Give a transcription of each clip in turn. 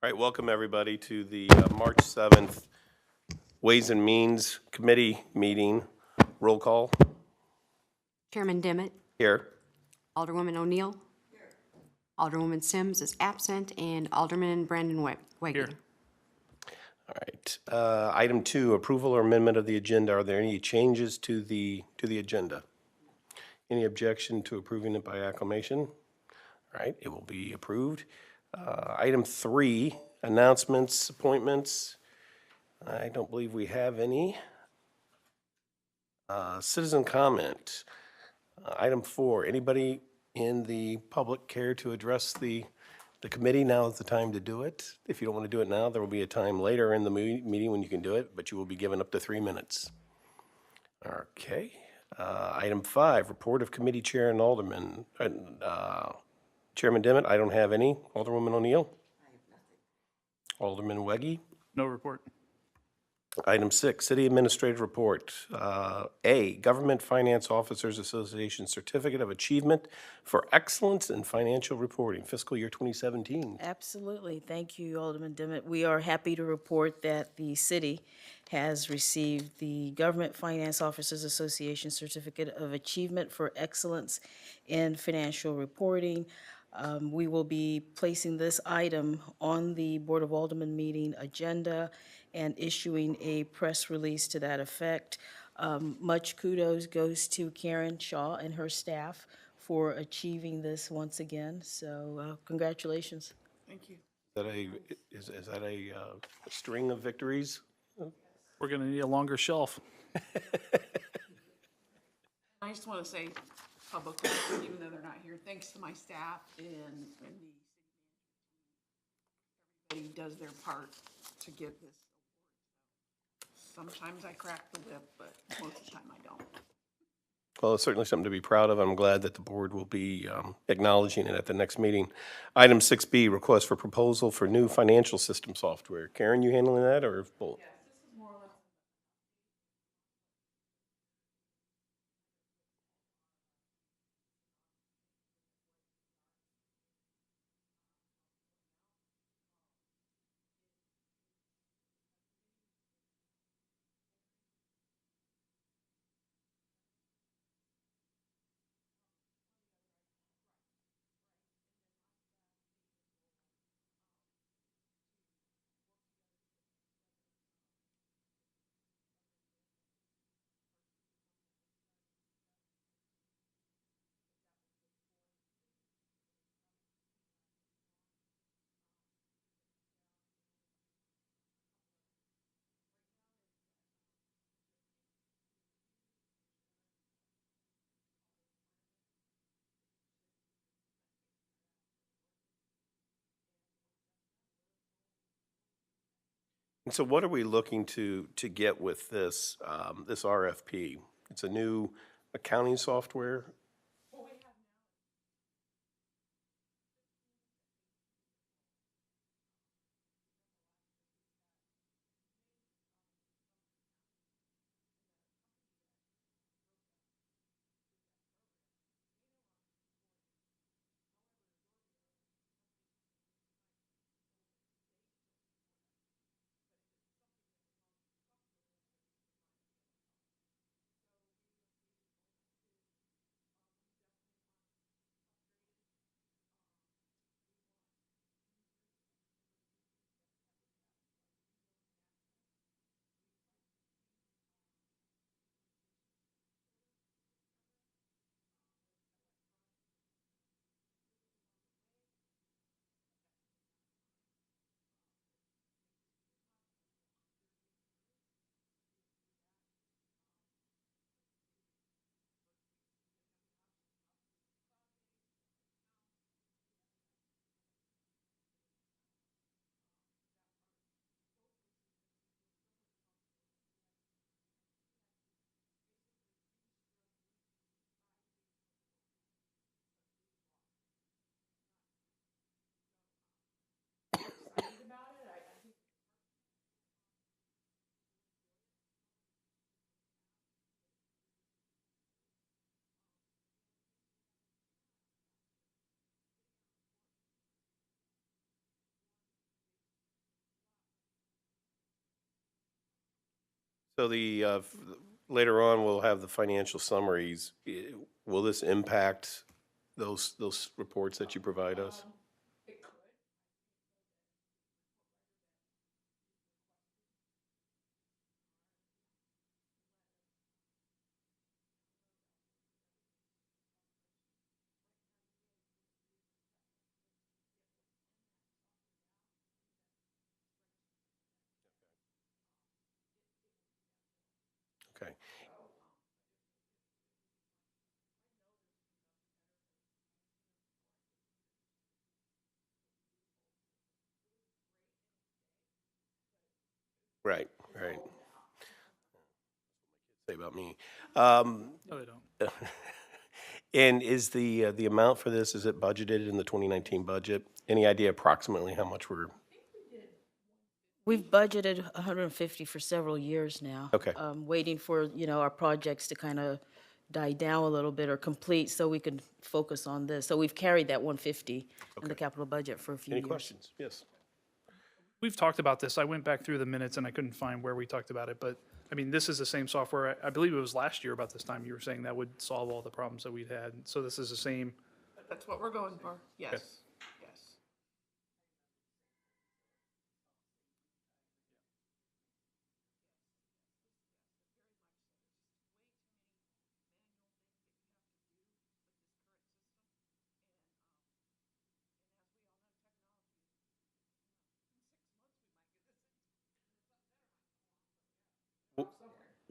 All right, welcome everybody to the March 7th Ways and Means Committee meeting. Roll call Chairman Dimmitt, here. Alderwoman O'Neill. Alderwoman Sims is absent, and Alderman Brandon Weggie. All right. Item 2, approval or amendment of the agenda. Are there any changes to the agenda? Any objection to approving it by acclamation? All right, it will be approved. Item 3, announcements, appointments. I don't believe we have any. Citizen comment. Item 4, anybody in the public care to address the committee? Now is the time to do it. If you don't want to do it now, there will be a time later in the meeting when you can do it, but you will be given up to 3 minutes. Okay. Item 5, report of committee chair and alderman. Chairman Dimmitt, I don't have any. Alderwoman O'Neill? I have nothing. Alderman Weggie? No report. Item 6, City Administrative Report. A, Government Finance Officers Association Certificate of Achievement for Excellence in Financial Reporting, fiscal year 2017. Absolutely. Thank you, Alderman Dimmitt. We are happy to report that the city has received the Government Finance Officers Association Certificate of Achievement for Excellence in Financial Reporting. We will be placing this item on the Board of Aldermen meeting agenda and issuing a press release to that effect. Much kudos goes to Karen Shaw and her staff for achieving this once again. So congratulations. Thank you. Is that a string of victories? We're going to need a longer shelf. I just want to say publicly, even though they're not here, thanks to my staff and everybody does their part to get this. Sometimes I crack the whip, but most of the time I don't. Well, it's certainly something to be proud of. I'm glad that the board will be acknowledging it at the next meeting. Item 6B, request for proposal for new financial system software. Karen, you handling that or both? And so what are we looking to get with this, this RFP? It's a new accounting software. So later on, we'll have the financial summaries. Will this impact those reports that you provide us? Okay. Right, right. Say about me. No, they don't. And is the amount for this, is it budgeted in the 2019 budget? Any idea approximately how much we're, We've budgeted 150 for several years now. Okay. Waiting for, our projects to kind of die down a little bit or complete so we can focus on this. So we've carried that 150 in the capital budget for a few any years. questions? Yes. We've talked about this. I went back through the minutes and I couldn't find where we talked about it, but I mean, this is the same software. I believe it was last year about this time you were saying that would solve all the problems that we'd had. So this is the same. That's what we're going for, yes, yes.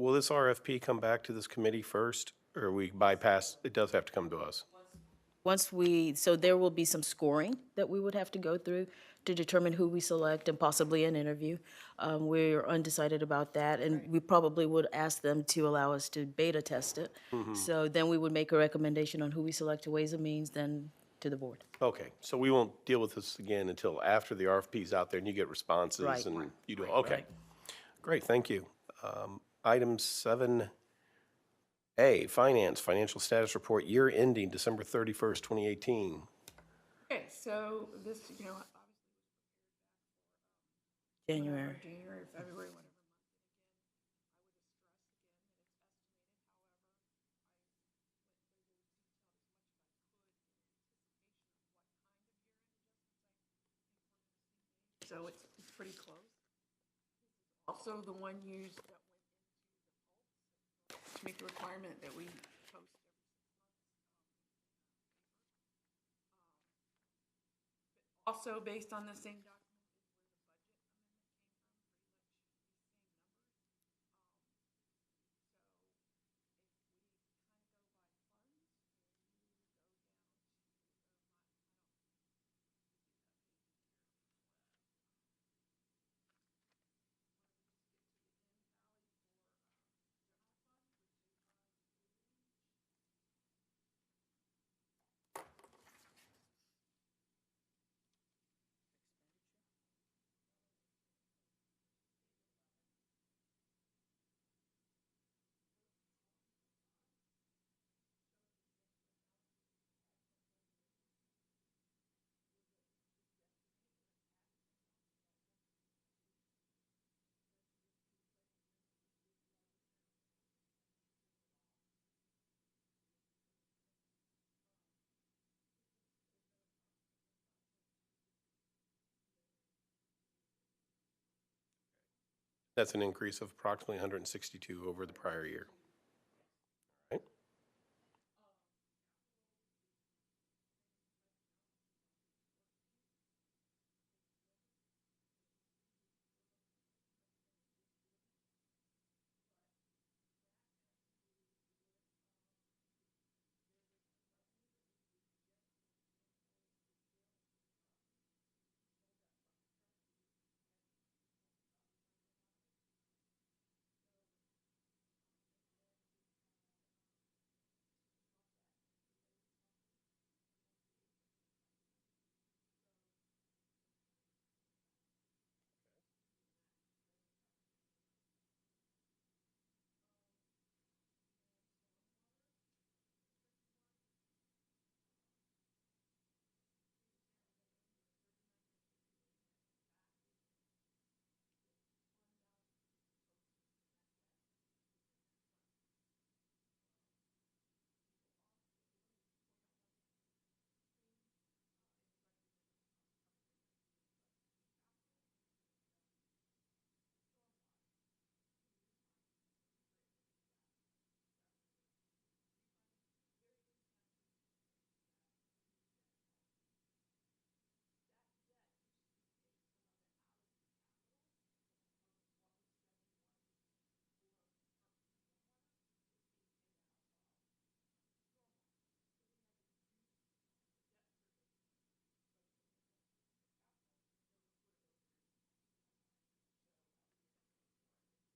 Will this RFP come back to this committee first, or we bypass, it does have to come to us? So there will be some scoring that we would have to go through to determine who we select and possibly an interview. We're undecided about that, and we probably would ask them to allow us to beta test it. So then we would make a recommendation on who we select to Ways and Means, then to the board. Okay, so we won't deal with this again until after the RFP's out there and you get responses Right. and you do, okay. Great, thank you. Item 7A, Finance, Financial Status Report, year ending December 31st, 2018. Okay, so this, January. January, February, whatever. So it's pretty close. Also, the one used that went to meet the requirement that we post. Also, based on the same document. That's an increase of approximately 162 over the prior year. Right?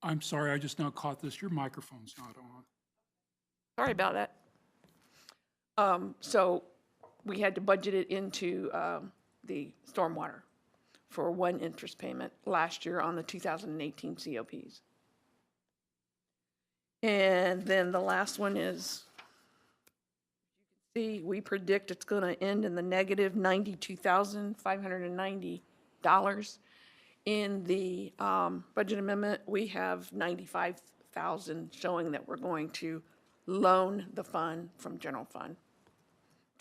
I'm sorry, I just now caught this. Your microphone's not on. Sorry about that. So we had to budget it into the stormwater for one interest payment last year on the 2018 COPs. And then the last one is, see, we predict it's going to end in the negative $92,590. In the budget amendment, we have 95,000 showing that we're going to loan the fund from general fund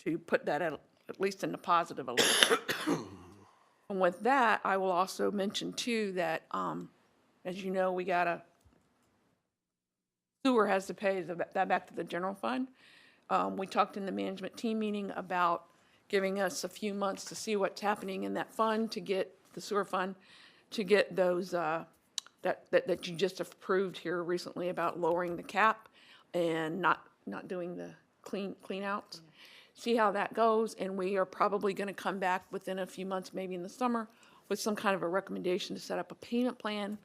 to put that at least in the positive a little bit. And with that, I will also mention too that, as you know, sewer has to pay that back to the general fund. We talked in the management team meeting about giving us a few months to see what's happening in that fund, to get the sewer fund, to get those, that you just approved here recently about lowering the cap and not doing the clean outs. See how that goes, and we are probably gonna come back within a few months, maybe in the summer, with some kind of a recommendation to set up a payment plan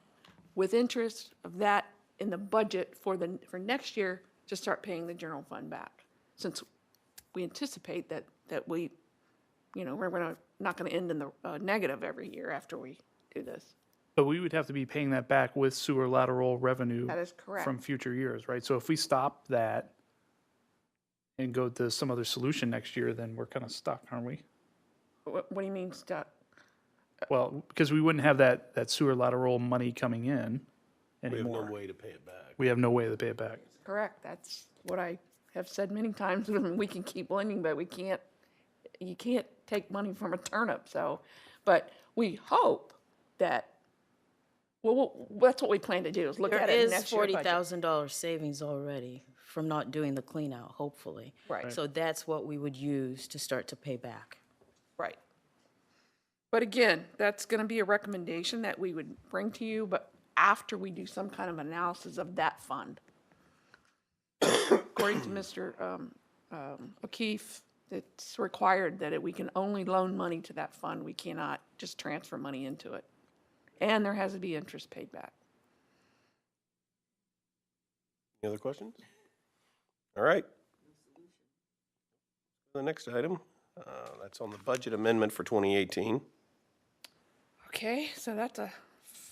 with interest of that in the budget for next year to start paying the general fund back. Since we anticipate that we, we're not gonna end in the negative every year after we do this. But we would have to be paying that back with sewer lateral revenue. That is correct. From future years, right? So if we stop that and go to some other solution next year, then we're kind of stuck, aren't we? What do you mean stuck? Well, because we wouldn't have that sewer lateral money coming in We have no anymore. way to pay it back. We have no way to pay it back. Correct, that's what I have said many times, we can keep lending, but you can't take money from a turnip, so. But we hope that, well, that's what we plan to do, is look There at it in is next year's budget. $40,000 savings already from not doing the clean out, hopefully. Right. So that's what we would use to start to pay back. Right. But again, that's gonna be a recommendation that we would bring to you, but after we do some kind of analysis of that fund. According to Mr. O'Keefe, it's required that we can only loan money to that fund. We cannot just transfer money into it. And there has to be interest paid back. Any other questions? All right. The next item, that's on the budget amendment for 2018. Okay, so that's a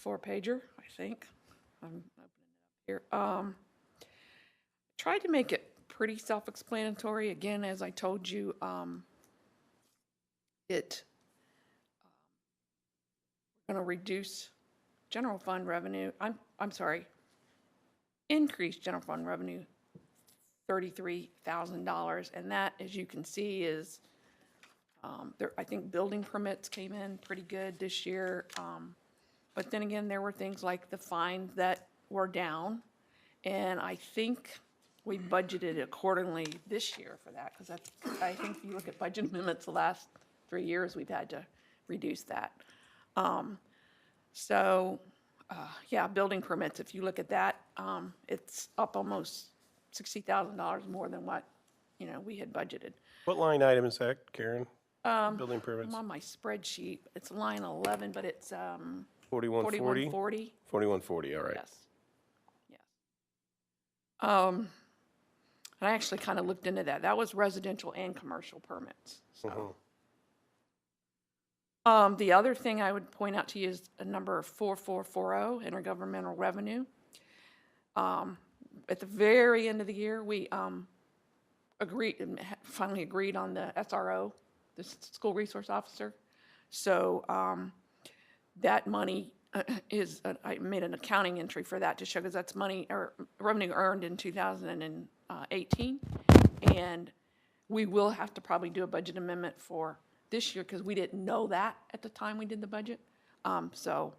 4-pager, I think. I'm opening it up here. Tried to make it pretty self-explanatory. Again, as I told you, it going to reduce general fund revenue. I'm sorry, increase general fund revenue $33,000, and that, as you can see, is I think building permits came in pretty good this year. But then again, there were things like the fines that were down, and I think we budgeted accordingly this year for that, because I think if you look at budget amendments the last 3 years, we've had to reduce that. Yeah, building permits, if you look at that, it's up almost $60,000 more than what, we had budgeted. What line item is that, Karen? Building permits? I'm on my spreadsheet. It's line 11, but it's 4140? 4140. 4140, all right. Yes. Yes. And I actually kind of looked into that. That was residential and commercial permits, so. The other thing I would point out to you is a number 4440, intergovernmental revenue. At the very end of the year, we finally agreed on the SRO, the school resource officer. So that money is, I made an accounting entry for that to show, because that's money or revenue earned in 2018. And we will have to probably do a budget amendment for this year, because we didn't know that at the time we did the budget. So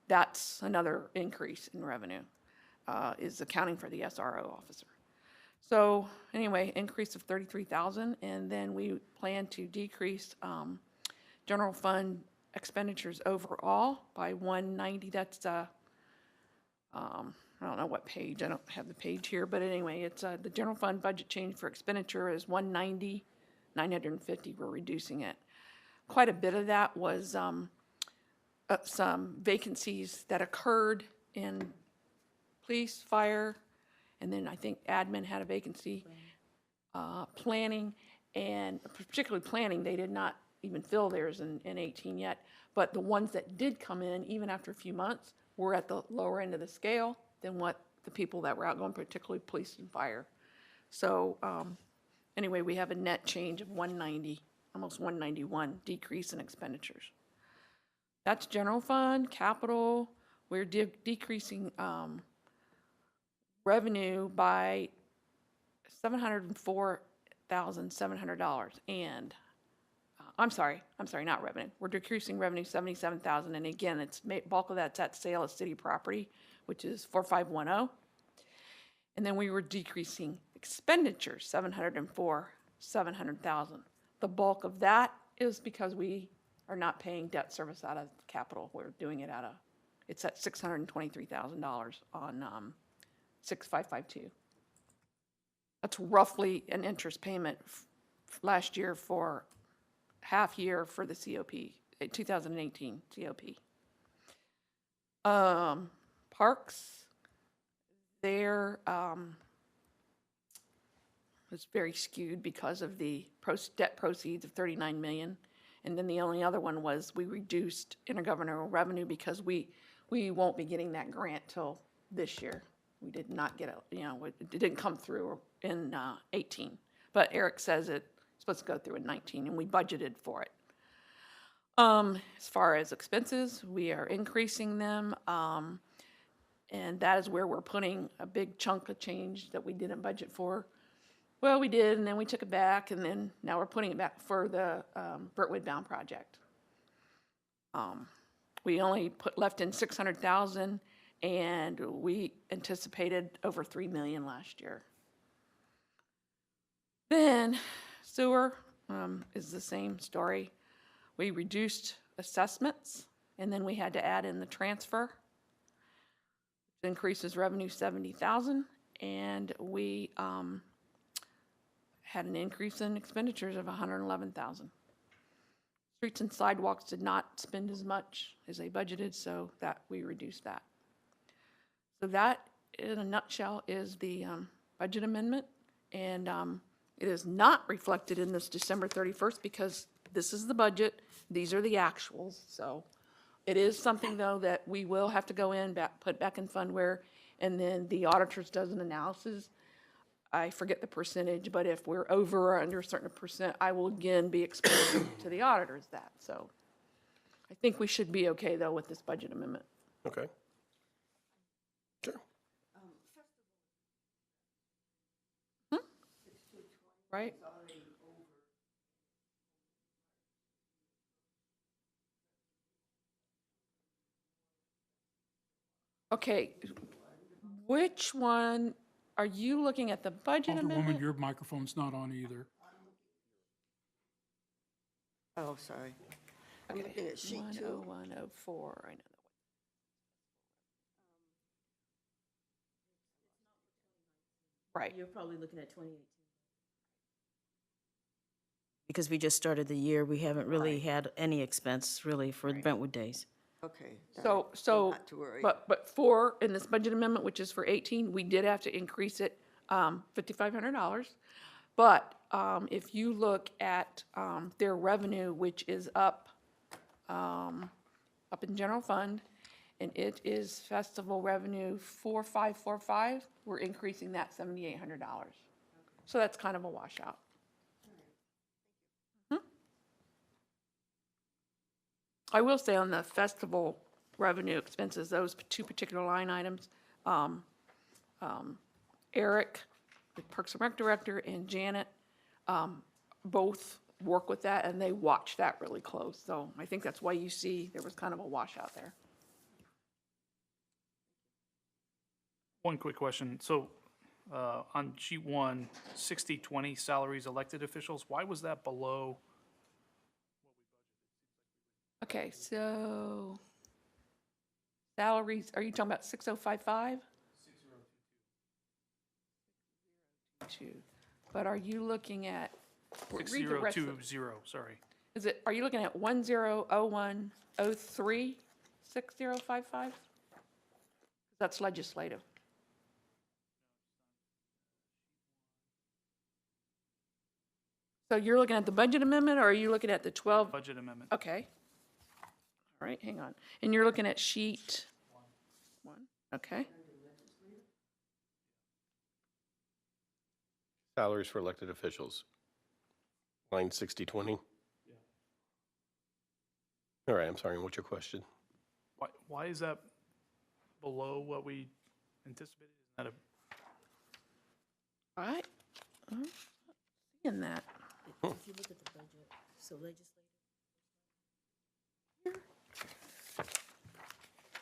that's another increase in revenue, is accounting for the SRO officer. So anyway, increase of 33,000, and then we plan to decrease general fund expenditures overall by 190. That's I don't know what page. I don't have the page here, but anyway, it's the general fund budget change for expenditure is 190, 950. We're reducing it. Quite a bit of that was some vacancies that occurred in police, fire, and then I think admin had a vacancy. Planning, and particularly planning, they did not even fill theirs in 18 yet. But the ones that did come in, even after a few months, were at the lower end of the scale than what the people that were outgoing, particularly police and fire. So anyway, we have a net change of 190, almost 191 decrease in expenditures. That's general fund, capital. We're decreasing revenue by $704,700. And I'm sorry, not revenue. We're decreasing revenue 77,000. And again, bulk of that's at sale of city property, which is 4510. And then we were decreasing expenditures, 700,000. The bulk of that is because we are not paying debt service out of capital. We're doing it it's at $623,000 on 6552. That's roughly an interest payment last year for half year for the COP, 2018 COP. Parks, there was very skewed because of the debt proceeds of 39 million. And then the only other one was we reduced intergovernmental revenue because we won't be getting that grant till this year. We did not get it didn't come through in 18. But Eric says it's supposed to go through in 19, and we budgeted for it. As far as expenses, we are increasing them, and that is where we're putting a big chunk of change that we didn't budget for. Well, we did, and then we took it back, and then now we're putting it back for the Brentwood Bound project. We only left in 600,000, and we anticipated over 3 million last year. Then sewer is the same story. We reduced assessments, and then we had to add in the transfer. It increases revenue 70,000, and we had an increase in expenditures of 111,000. Streets and sidewalks did not spend as much as they budgeted, so that we reduced that. So that, in a nutshell, is the budget amendment, and it is not reflected in this December 31st because this is the budget, these are the actuals. So it is something, though, that we will have to go in, put back in fundware, and then the auditors does an analysis. I forget the percentage, but if we're over or under a certain percent, I will again be explaining to the auditors that. So I think we should be okay, though, with this budget amendment. Okay. Sure. Right? Okay, which one, are you looking at the budget Alderwoman, amendment? your microphone's not on either. Oh, sorry. I'm looking at sheet 2. 10104, I know that one. Right, You're probably looking at 2018. Because we just started the year, we haven't really had any expense, really, for the Brentwood days. Okay. so, Not to worry. but in this budget amendment, which is for 18, we did have to increase it $5,500. But if you look at their revenue, which is up in general fund, and it is festival revenue 4545, we're increasing that $7,800. So that's kind of a washout. I will say on the festival revenue expenses, those two particular line items, Eric, the Parks and Rec Director, and Janet both work with that, and they watch that really close. So I think that's why you see there was kind of a washout there. One quick question. So on sheet 1, 60/20 salaries elected officials, why was that below? Okay, so salaries, are you talking about 6055? 6022. But are you looking at, read the rest of it. 6020, sorry. Are you looking at 100103 6055? That's legislative. So you're looking at the budget amendment, or are you looking at the 12? Budget amendment. Okay. All right, hang on. And you're looking at sheet 1, okay. Salaries for elected officials. Line 6020. All right, I'm sorry, what's your question? Why is that below what we anticipated? Is that a, All right. Seeing that. If you look at the budget, so legislative.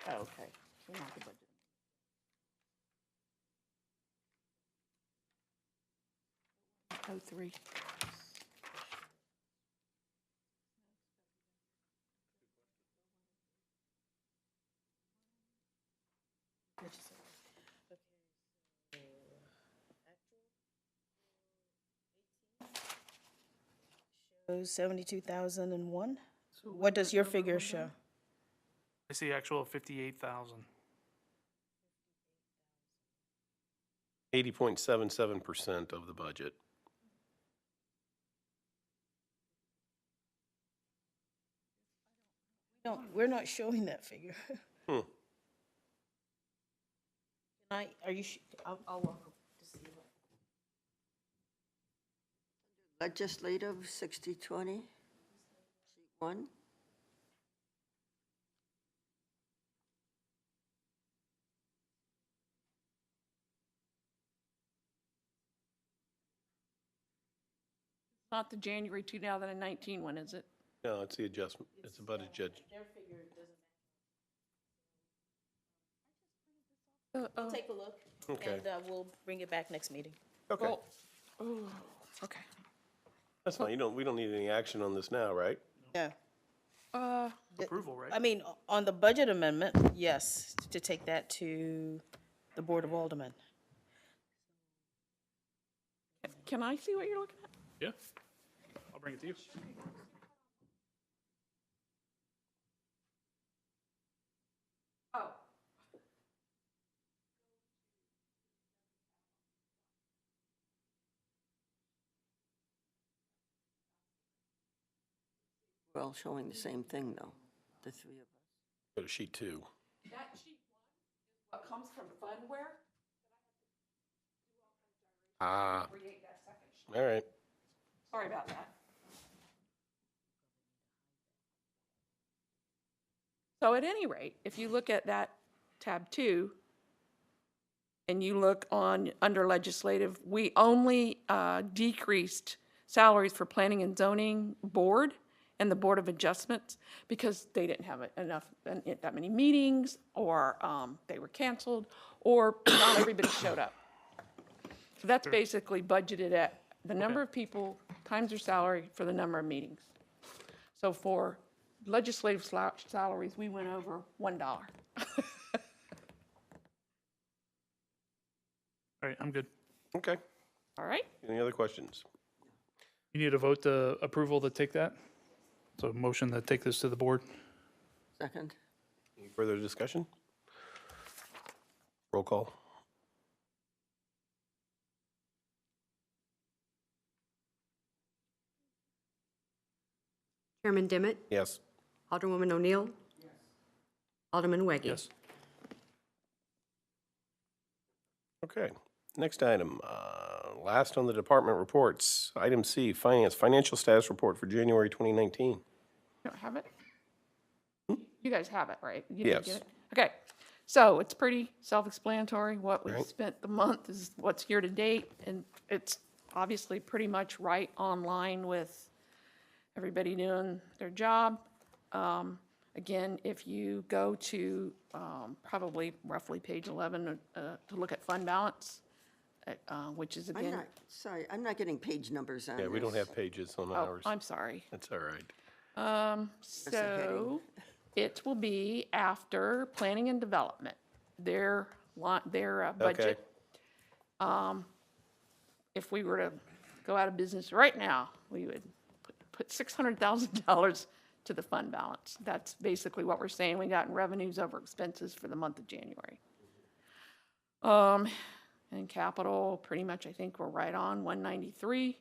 Oh, okay. So not the budget. Oh, 3. Shows 72,001. What does your figure show? I see actual 58,000. 80.77% of the budget. No, we're not showing that figure. Hmm. Are you, I'll walk up to see what. Legislative, 6020, sheet 1. Not the January 2019 one, is it? No, it's the adjustment, it's a budget judge. I'll take a look, Okay. and we'll bring it back next meeting. Okay, Well, oh, okay. that's fine, we don't need any action on this now, right? Yeah. Approval, right? I mean, on the budget amendment, yes, to take that to the Board of Aldermen. Can I see what you're looking at? Yeah. I'll bring it to you. Oh. We're all showing the same thing, though, the three of us. Go to sheet 2. That sheet 1 is what comes from Fundware. Ah, Create that second sheet. all right. Sorry about that. So at any rate, if you look at that tab 2, and you look on, under legislative, we only decreased salaries for planning and zoning board and the Board of Adjustments because they didn't have that many meetings, or they were canceled, or not everybody showed up. So that's basically budgeted at the number of people times their salary for the number of meetings. So for legislative salaries, we went over $1. All right, I'm good. Okay, All right? any other questions? You need a vote to approval to take that? So motion to take this to the board? Second? Any further discussion? Roll call. Chairman Dimmitt, Yes. Alderwoman O'Neill. Alderman Weggie. Yes. Okay, next item, last on the department reports. Item C, Finance, Financial Status Report for January 2019. You don't have it? You guys have it, right? You did Yes. get it? Okay, so it's pretty self-explanatory. What we Right. spent the month is what's year-to-date, and it's obviously pretty much right on line with everybody doing their job. Again, if you go to probably roughly page 11 to look at fund balance, which is I'm again, not, sorry, I'm not getting page numbers on this. Yeah, we don't have pages on oh, ours. I'm sorry. That's all right. So it will be after planning and development, their budget. If we were to go out of business right now, we would put $600,000 to the fund balance. That's basically what we're saying we got in revenues over expenses for the month of January. And capital, pretty much, I think we're right on 193.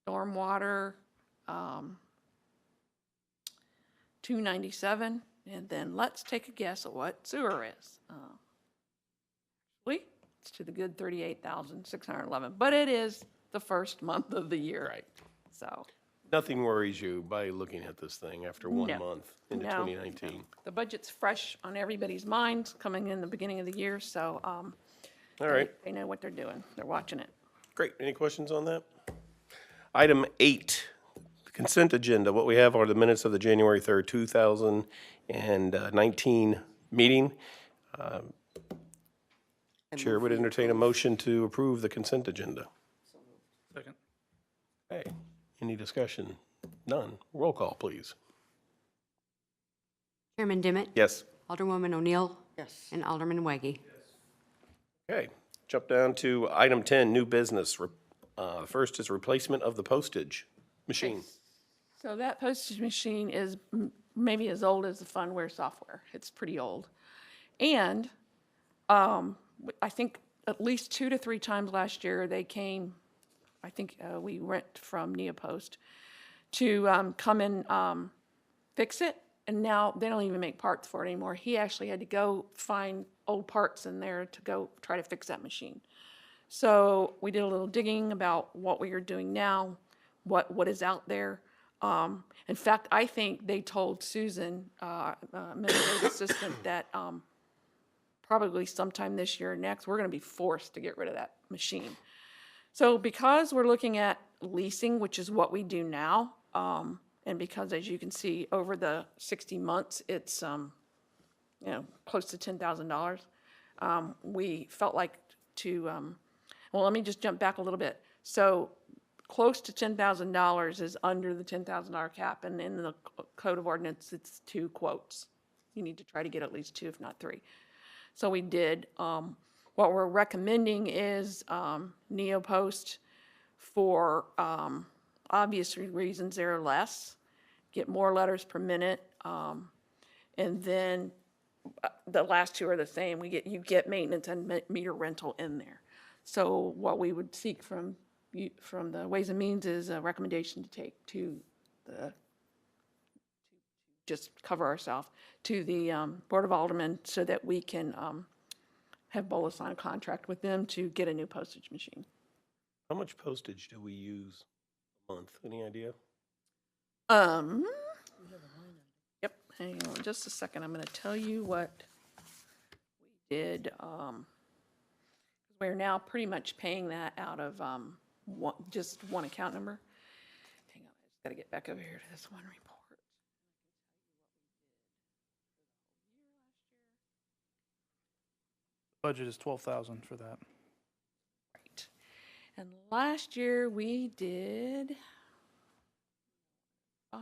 stormwater, 297, and then let's take a guess at what sewer is. Actually, it's to the good 38,611, but it is the first month of the year. Right. So, Nothing worries you by looking at this thing after one No. month into No. 2019? the budget's fresh on everybody's mind coming in the beginning of the year, so, All right, they know what they're doing. They're watching it. great. Any questions on that? Item 8, the consent agenda. What we have are the minutes of the January 3rd, 2019 meeting. Chair would entertain a motion to approve the consent agenda. Second. Okay, any discussion? None. Roll call, please. Chairman Dimmitt? Yes. Alderwoman O'Neill? Yes. And Alderman Weggie? Okay, jump down to item 10, new business. First is replacement of the postage machine. So that postage machine is maybe as old as the Funware software. It's pretty old. And I think at least 2 to 3 times last year, they came, I think we rent from Neopost, to come and fix it. And now they don't even make parts for it anymore. He actually had to go find old parts in there to go try to fix that machine. So we did a little digging about what we are doing now, what is out there. In fact, I think they told Susan, administrative assistant, that probably sometime this year or next, we're going to be forced to get rid of that machine. So because we're looking at leasing, which is what we do now, and because, as you can see, over the 60 months, it's close to $10,000, we felt like to, well, let me just jump back a little bit. So close to $10,000 is under the $10,000 cap, and in the code of ordinance, it's 2 quotes. You need to try to get at least 2, if not 3. So we did. What we're recommending is Neopost for obvious reasons they're less, get more letters per minute, and then the last 2 are the same. You get maintenance and meter rental in there. So what we would seek from the Ways and Means is a recommendation to take to just cover ourselves to the Board of Aldermen so that we can have Bola sign a contract with them to get a new postage machine. How much postage do we use a month? Any idea? Yep, hang on just a second. I'm going to tell you what we did. We're now pretty much paying that out of just one account number. Hang on, I just got to get back over here to this one report. Budget is 12,000 for that. Right. And last year we did 5.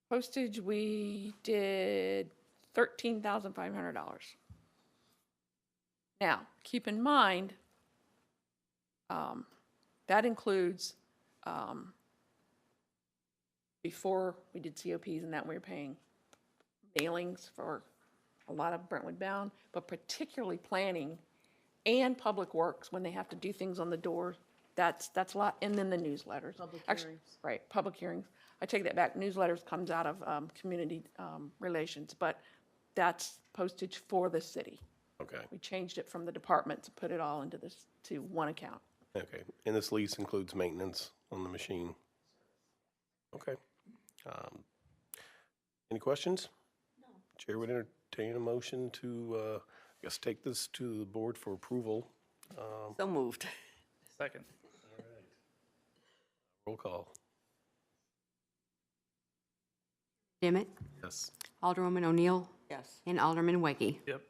Postage, we did $13,500. Now, keep in mind, that includes, before we did COPs and that, we were paying mailings for a lot of Brentwood bound, but particularly planning and public works when they have to do things on the door. That's a lot, and then the newsletters. Public Actually, hearings. right, public hearings. I take that back. Newsletters comes out of community relations, but that's postage for the city. Okay, We changed it from the department to put it all into this, to one account. okay. And this lease includes maintenance on the machine? Okay. Any questions? No. Chair would entertain a motion to, I guess, take this to the board for approval. So moved. Second. Roll call. Dimmitt? Yes. Alderwoman O'Neill? Yes. And Alderman Weggie? Yep.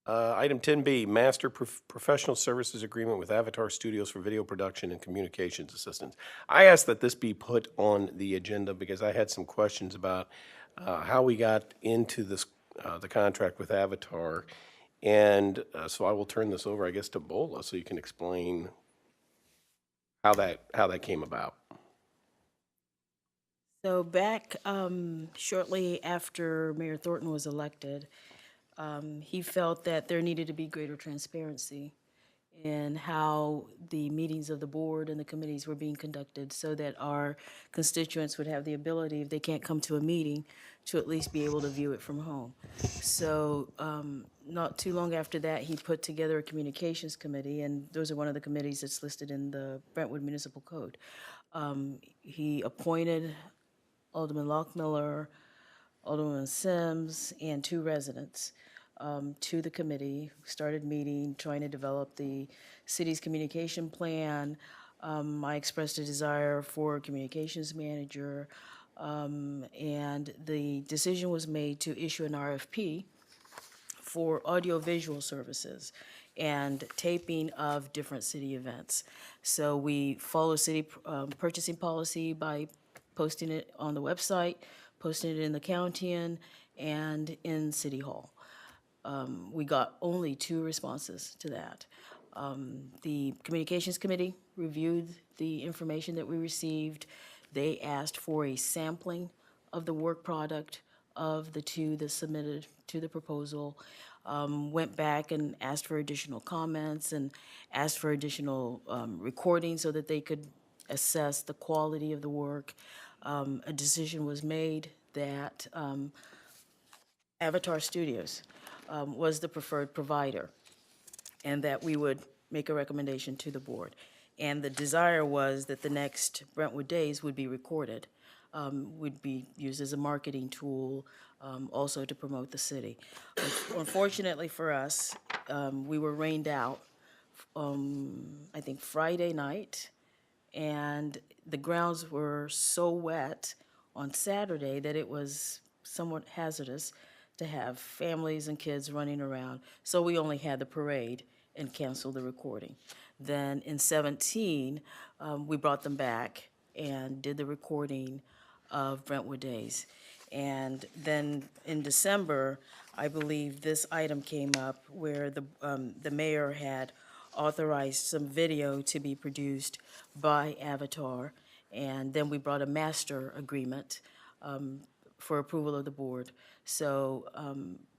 Item 10B, Master Professional Services Agreement with Avatar Studios for Video Production and Communications Assistance. I asked that this be put on the agenda because I had some questions about how we got into this, the contract with Avatar. And so I will turn this over, I guess, to Bola so you can explain how that came about. So back shortly after Mayor Thornton was elected, He felt that there needed to be greater transparency in how the meetings of the board and the committees were being conducted so that our constituents would have the ability, if they can't come to a meeting, to at least be able to view it from home. So not too long after that, he put together a communications committee, and those are one of the committees that's listed in the Brentwood Municipal Code. He appointed Alderman Lockmiller, Alderman Sims, and 2 residents to the committee, started meeting, trying to develop the city's communication plan. I expressed a desire for a communications manager, and the decision was made to issue an RFP for audiovisual services and taping of different city events. So we follow city purchasing policy by posting it on the website, posting it in the county and in City Hall. We got only 2 responses to that. The Communications Committee reviewed the information that we received. They asked for a sampling of the work product of the 2 that submitted to the proposal, went back and asked for additional comments and asked for additional recordings so that they could assess the quality of the work. A decision was made that Avatar Studios was the preferred provider, and that we would make a recommendation to the board. And the desire was that the next Brentwood Days would be recorded, would be used as a marketing tool, also to promote the city. Unfortunately for us, we were rained out, I think Friday night, and the grounds were so wet on Saturday that it was somewhat hazardous to have families and kids running around. So we only had the parade and canceled the recording. Then in 17, we brought them back and did the recording of Brentwood Days. And then in December, I believe this item came up where the mayor had authorized some video to be produced by Avatar. And then we brought a master agreement for approval of the board. So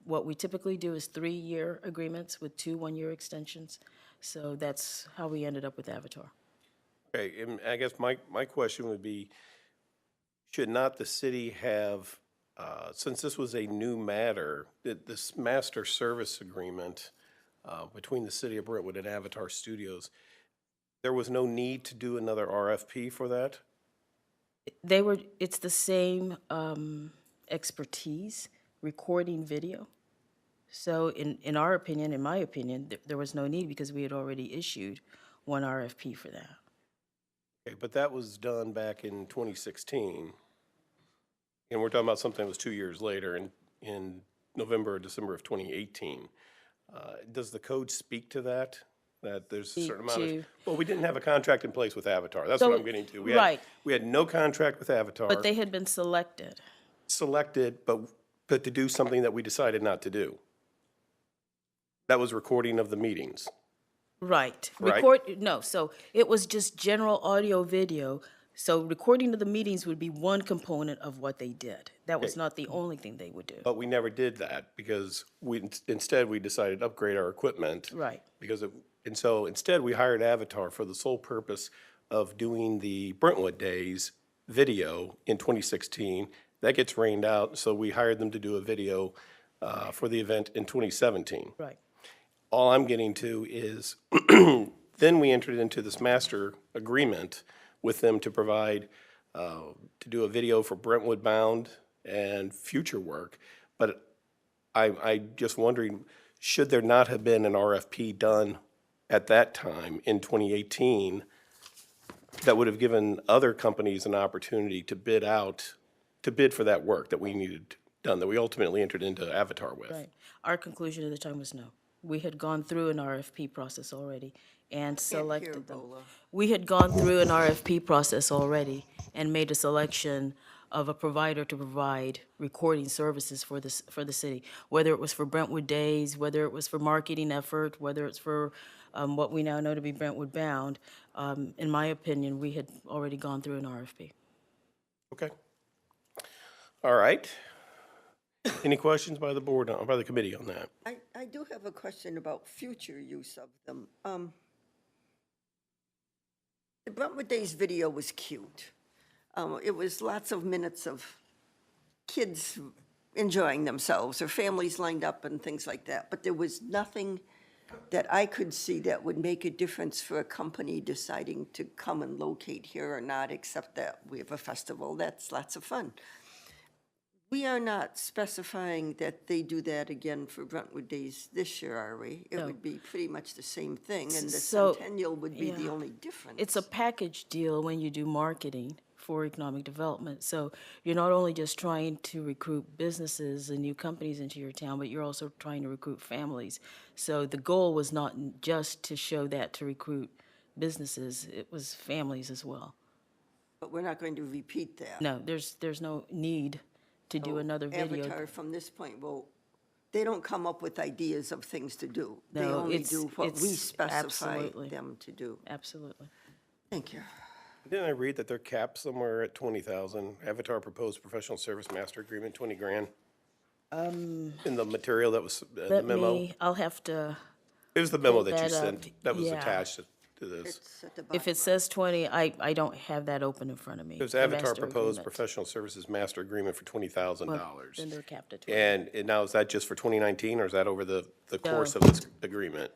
what we typically do is 3-year agreements with 2 one-year extensions. So that's how we ended up with Avatar. Okay, and I guess my question would be, should not the city have, since this was a new matter, this master service agreement between the city of Brentwood and Avatar Studios, there was no need to do another RFP for that? It's the same expertise, recording video. So in our opinion, in my opinion, there was no need because we had already issued one RFP for that. Okay, but that was done back in 2016. And we're talking about something that was 2 years later in November or December of 2018. Does the code speak to that? That there's a certain amount of, well, we didn't have a contract in place with Avatar. That's what I'm getting to. Right. We had no contract with Avatar. But they had been selected. Selected, but to do something that we decided not to do. That was recording of the meetings. Right. Right. No, so it was just general audio video. So recording of the meetings would be one component of what they did. That was not the only thing they would do. But we never did that because instead we decided to upgrade our equipment. Right. And so instead we hired Avatar for the sole purpose of doing the Brentwood Days video in 2016. That gets rained out, so we hired them to do a video for the event in 2017. Right. All I'm getting to is, then we entered into this master agreement with them to provide, to do a video for Brentwood Bound and future work. But I just wondering, should there not have been an RFP done at that time in 2018 that would have given other companies an opportunity to bid for that work that we needed done, that we ultimately entered into Avatar with? Right. Our conclusion at the time was no. We had gone through an RFP process already and selected them. We had gone through an RFP process already and made a selection of a provider to provide recording services for the city, whether it was for Brentwood Days, whether it was for marketing effort, whether it's for what we now know to be Brentwood Bound. In my opinion, we had already gone through an RFP. Okay. All right. Any questions by the board, or by the committee on that? I do have a question about future use of them. The Brentwood Days video was cute. It was lots of minutes of kids enjoying themselves or families lined up and things like that. But there was nothing that I could see that would make a difference for a company deciding to come and locate here or not, except that we have a festival. That's lots of fun. We are not specifying that they do that again for Brentwood Days this year, are we? It would be pretty much the same thing, and the So, centennial would be the yeah. only difference. It's a package deal when you do marketing for economic development. So you're not only just trying to recruit businesses and new companies into your town, but you're also trying to recruit families. So the goal was not just to show that to recruit businesses, it was families as well. But we're not going to repeat that. No, there's no need to do another video. Avatar from this point, well, they don't come up with ideas of things to do. They No, only it's- do what we it's specify absolutely. them to do. Absolutely. Thank you. Didn't I read that they're capped somewhere at 20,000? Avatar proposed professional service master agreement, 20 grand? In the material that was, the Let memo? me, I'll have to, It was the memo pull that you that up. sent, that was Yeah. attached to this. It's at the if bottom. it says 20, I don't have that open in front of me. It was the Avatar master proposed agreement. professional services master agreement for $20,000. Then they're capped at 20. And now, is that just for 2019, or is that over the course of this agreement?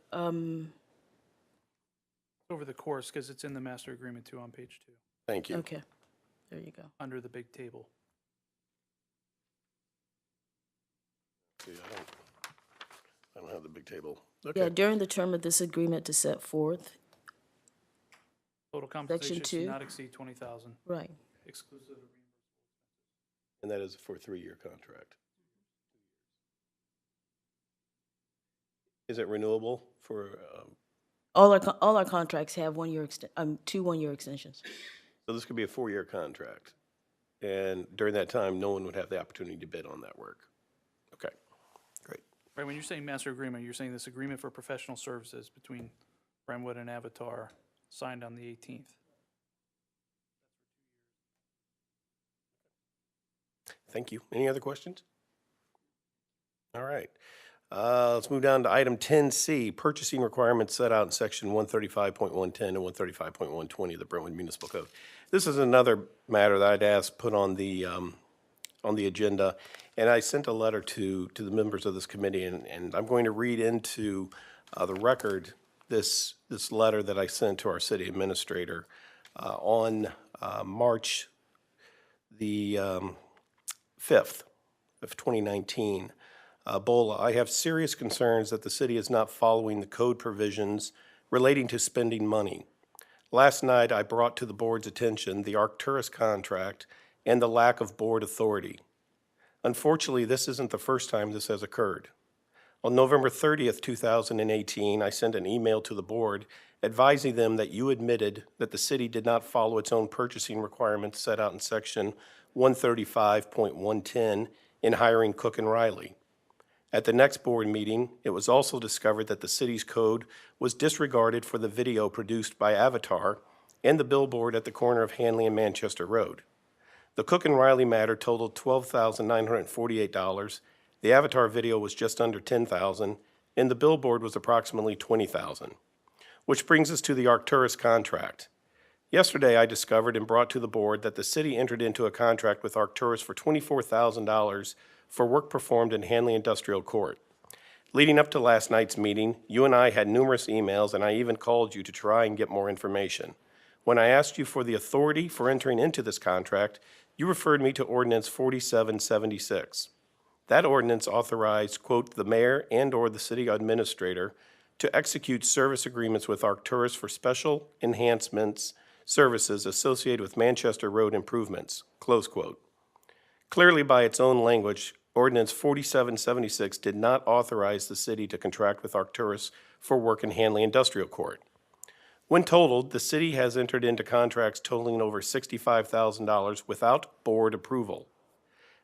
Over the course, because it's in the master agreement too on page 2, Thank you. Okay, there you go. under the big table. See, I don't have the big table. Yeah, Okay, during the term of this agreement to set forth, Total compensation should 2. not exceed 20,000, right, exclusive of and that is for a 3-year contract. Is it renewable for, all our contracts have 2 1-year extensions. so this could be a 4-year contract? And during that time, no one would have the opportunity to bid on that work? Okay, great. Right, when you're saying master agreement, you're saying this agreement for professional services between Brentwood and Avatar signed on the 18th. Thank you. Any other questions? All right. Let's move down to item 10C, purchasing requirements set out in section 135.110 and 135.120 of the Brentwood Municipal Code. This is another matter that I'd asked put on the agenda, and I sent a letter to the members of this committee, and I'm going to read into the record this letter that I sent to our city administrator on March the 5th of 2019. Bola, I have serious concerns that the city is not following the code provisions relating to spending money. Last night, I brought to the board's attention the Arcturus contract and the lack of board authority. Unfortunately, this isn't the first time this has occurred. On November 30th, 2018, I sent an email to the board advising them that you admitted that the city did not follow its own purchasing requirements set out in section 135.110 in hiring Cook and Riley. At the next board meeting, it was also discovered that the city's code was disregarded for the video produced by Avatar and the billboard at the corner of Hanley and Manchester Road. The Cook and Riley matter totaled $12,948. The Avatar video was just under $10,000, and the billboard was approximately $20,000. Which brings us to the Arcturus contract. Yesterday, I discovered and brought to the board that the city entered into a contract with Arcturus for $24,000 for work performed in Hanley Industrial Court. Leading up to last night's meeting, you and I had numerous emails, and I even called you to try and get more information. When I asked you for the authority for entering into this contract, you referred me to Ordinance 4776. That ordinance authorized, quote, the mayor and/or the city administrator to execute service agreements with Arcturus for special enhancements services associated with Manchester Road improvements, close quote. Clearly, by its own language, Ordinance 4776 did not authorize the city to contract with Arcturus for work in Hanley Industrial Court. When totaled, the city has entered into contracts totaling over $65,000 without board approval.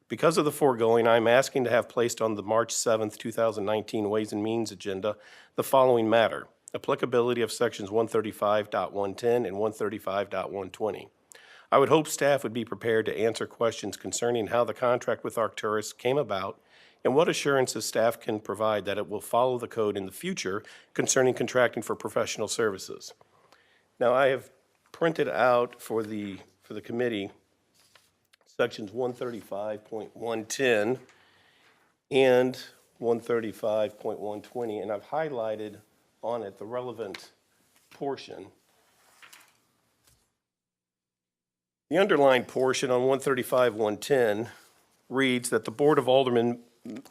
Because of the foregoing, I am asking to have placed on the March 7th, 2019 Ways and Means agenda the following matter: applicability of sections 135.110 and 135.120. I would hope staff would be prepared to answer questions concerning how the contract with Arcturus came about And what assurances staff can provide that it will follow the code in the future concerning contracting for professional services? Now, I have printed out for the committee sections 135.110 and 135.120, and I've highlighted on it the relevant portion. The underlined portion on 135.110 reads that the Board of Aldermen,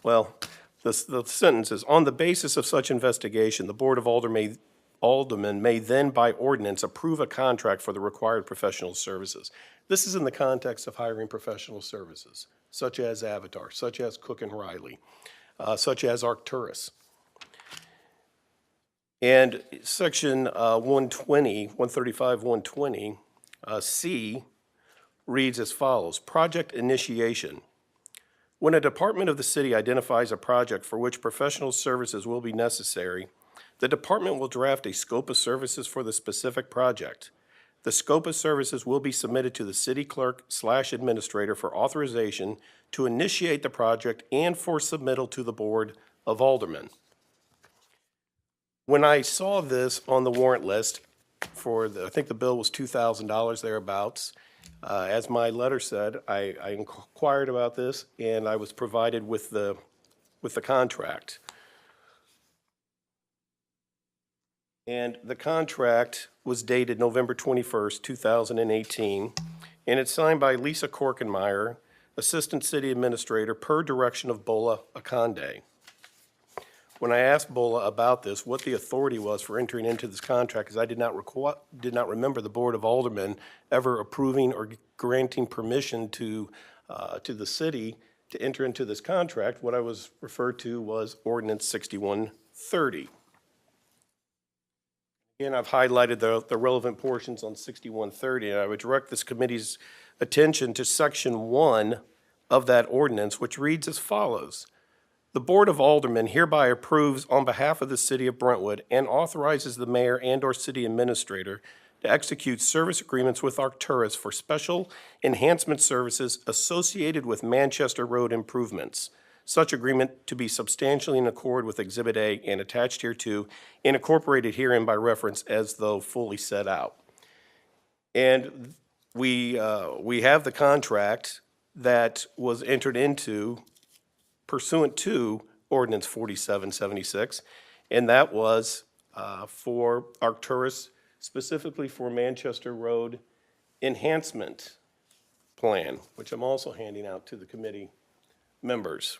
well, the sentence is, on the basis of such investigation, the Board of Aldermen may then by ordinance approve a contract for the required professional services. This is in the context of hiring professional services, such as Avatar, such as Cook and Riley, such as Arcturus. And section 135.120, C, reads as follows: project initiation. When a department of the city identifies a project for which professional services will be necessary, the department will draft a scope of services for the specific project. The scope of services will be submitted to the city clerk/administrator for authorization to initiate the project and for submittal to the Board of Aldermen. When I saw this on the warrant list for I think the bill was $2,000 thereabouts, as my letter said, I inquired about this and I was provided with the contract. And the contract was dated November 21st, 2018, and it's signed by Lisa Korkenmeyer, Assistant City Administrator, per direction of Bola Akande. When I asked Bola about this, what the authority was for entering into this contract, because I did not remember the Board of Aldermen ever approving or granting permission to the city to enter into this contract, what I was referred to was Ordinance 6130. Again, I've highlighted the relevant portions on 6130, and I would direct this committee's attention to Section 1 of that ordinance, which reads as follows: the Board of Aldermen hereby approves on behalf of the City of Brentwood and authorizes the mayor and/or city administrator to execute service agreements with Arcturus for special enhancement services associated with Manchester Road improvements. Such agreement to be substantially in accord with Exhibit A and attached hereto and incorporated herein by reference as though fully set out. And we have the contract that was entered into pursuant to Ordinance 4776, and that was for Arcturus, specifically for Manchester Road Enhancement Plan, which I'm also handing out to the committee members.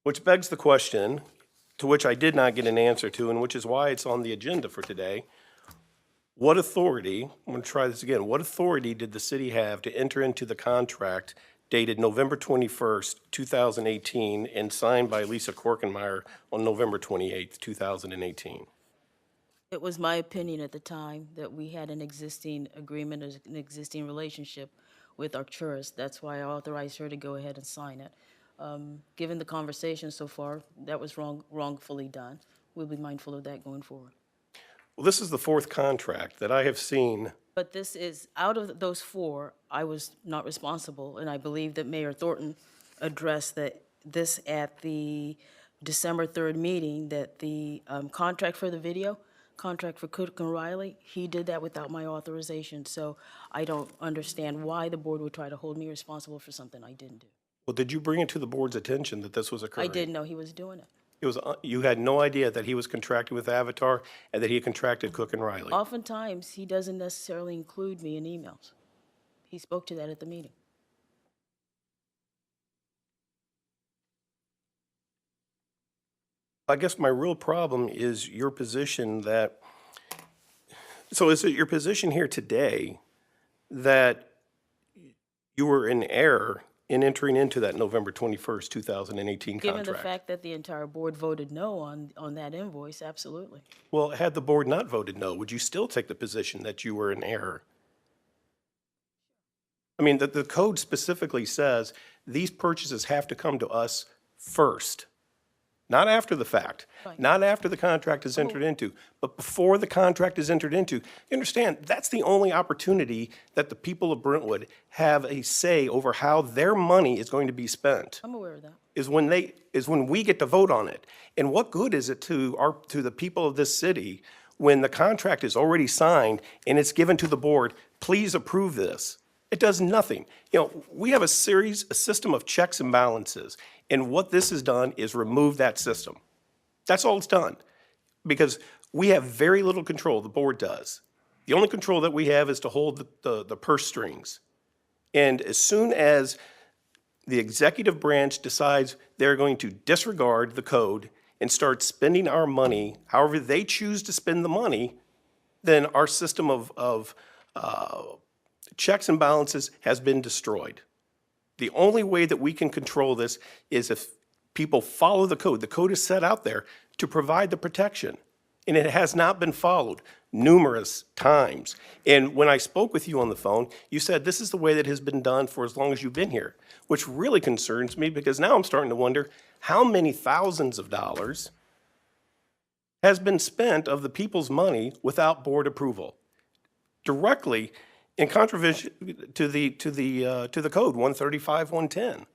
Which begs the question, to which I did not get an answer to, and which is why it's on the agenda for today. What authority, I'm going to try this again, what authority did the city have to enter into the contract dated November 21st, 2018, and signed by Lisa Korkenmeyer on November 28th, 2018? It was my opinion at the time that we had an existing agreement, an existing relationship with Arcturus. That's why I authorized her to go ahead and sign it. Given the conversation so far, that was wrongfully done. We'll be mindful of that going forward. Well, this is the fourth contract that I have seen. But this is, out of those four, I was not responsible, and I believe that Mayor Thornton addressed this at the December 3rd meeting, that the contract for the video, contract for Cook and Riley, he did that without my authorization. So I don't understand why the board would try to hold me responsible for something I didn't do. Well, did you bring it to the board's attention that this was I occurring? didn't know he was doing it. It was, you had no idea that he was contracted with Avatar and that he had contracted Cook and Riley? Oftentimes, he doesn't necessarily include me in emails. He spoke to that at the meeting. I guess my real problem is your position that, so is it your position here today that you were in error in entering into that November 21st, 2018 contract? Given the fact that the entire board voted no on that invoice, absolutely. Well, had the board not voted no, would you still take the position that you were in error? I mean, the code specifically says these purchases have to come to us first. not after the fact, not after the contract is entered into, but before the contract is entered into. You understand, that's the only opportunity that the people of Brentwood have a say over how their money is going to be spent. I'm aware of that. Is when we get to vote on it. And what good is it to the people of this city when the contract is already signed and it's given to the board, please approve this? It does nothing. You know, we have a system of checks and balances, and what this has done is remove that system. That's all it's done. Because we have very little control, the board does. The only control that we have is to hold the purse strings. And as soon as the executive branch decides they're going to disregard the code and start spending our money however they choose to spend the money, then our system of checks and balances has been destroyed. The only way that we can control this is if people follow the code. The code is set out there to provide the protection, and it has not been followed numerous times. And when I spoke with you on the phone, you said this is the way that has been done for as long as you've been here, which really concerns me because now I'm starting to wonder how many thousands of dollars has been spent of the people's money without board approval, directly in contravention to the code 135-110.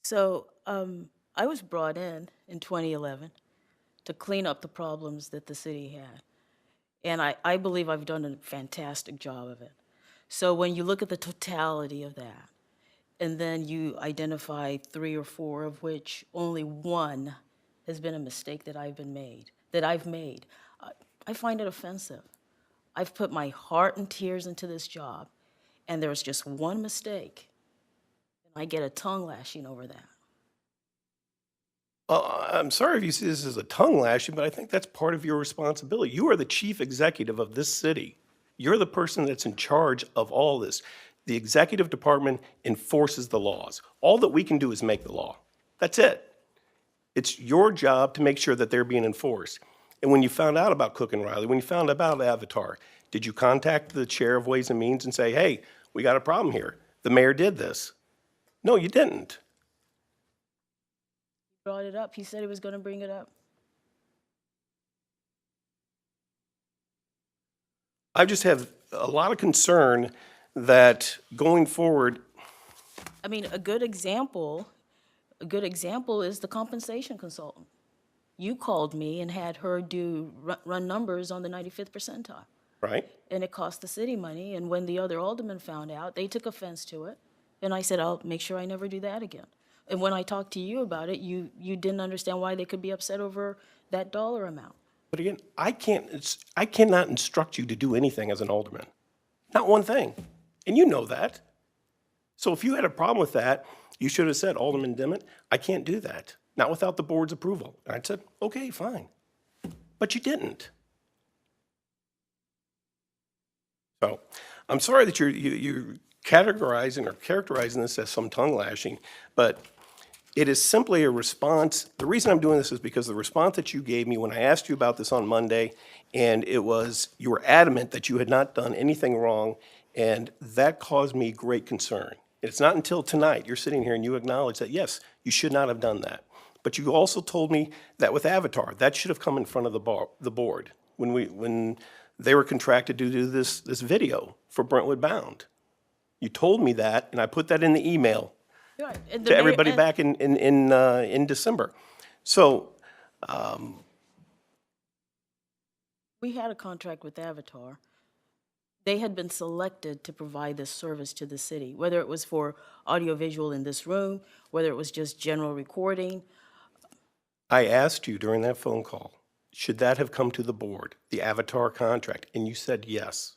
So I was brought in 2011 to clean up the problems that the city had. And I believe I've done a fantastic job of it. So when you look at the totality of that, and then you identify 3 or 4 of which only one has been a mistake that I've made, I find it offensive. I've put my heart and tears into this job, and there's just one mistake, and I get a tongue lashing over that. I'm sorry if you see this as a tongue lashing, but I think that's part of your responsibility. You are the chief executive of this city. You're the person that's in charge of all this. The executive department enforces the laws. All that we can do is make the law. That's it. It's your job to make sure that they're being enforced. And when you found out about Cook and Riley, when you found out about Avatar, did you contact the chair of Ways and Means and say, hey, we got a problem here? The mayor did this. No, you didn't. He brought it up. He said he was going to bring it up. I just have a lot of concern that going forward, I mean, a good example is the compensation consultant. You called me and had her run numbers on the 95th percentile. right? And it cost the city money, and when the other aldermen found out, they took offense to it. And I said, I'll make sure I never do that again. And when I talked to you about it, you didn't understand why they could be upset over that dollar amount. But again, I cannot instruct you to do anything as an alderman. Not one thing. And you know that. So if you had a problem with that, you should have said, Alderman Dimmitt, I can't do that. Not without the board's approval. And I said, okay, fine. But you didn't. So I'm sorry that you're characterizing this as some tongue lashing, but it is simply a response. The reason I'm doing this is because the response that you gave me when I asked you about this on Monday, and it was, you were adamant that you had not done anything wrong, and that caused me great concern. It's not until tonight you're sitting here and you acknowledge that, yes, you should not have done that. But you also told me that with Avatar, that should have come in front of the board when they were contracted to do this video for Brentwood Bound. You told me that, and I put that in the email Right. And the to mayor- everybody and- back in December. So, We had a contract with Avatar. They had been selected to provide this service to the city, whether it was for audiovisual in this room, whether it was just general recording. I asked you during that phone call, should that have come to the board, the Avatar contract? And you said yes.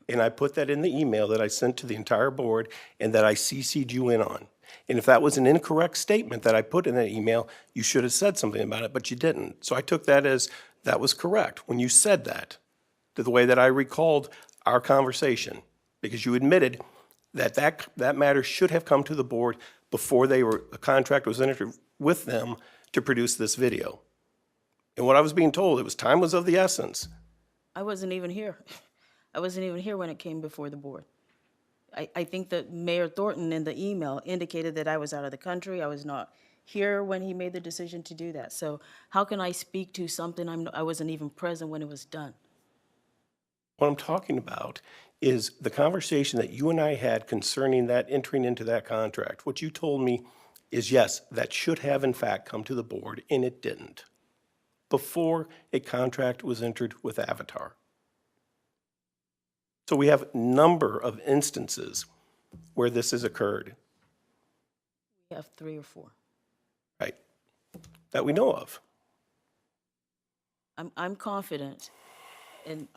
And I put that in the email that I sent to the entire board and that I CC'd you in on. And if that was an incorrect statement that I put in that email, you should have said something about it, but you didn't. So I took that as that was correct when you said that, to the way that I recalled our conversation, because you admitted that that matter should have come to the board before a contract was entered with them to produce this video. And what I was being told, time was of the essence. I wasn't even here. I wasn't even here when it came before the board. I think that Mayor Thornton in the email indicated that I was out of the country, I was not here when he made the decision to do that. So how can I speak to something I wasn't even present when it was done? What I'm talking about is the conversation that you and I had concerning that entering into that contract. What you told me is, yes, that should have in fact come to the board, and it didn't, before a contract was entered with Avatar. So we have a number of instances where this has occurred, We have 3 or 4. right, that we know of. I'm confident, and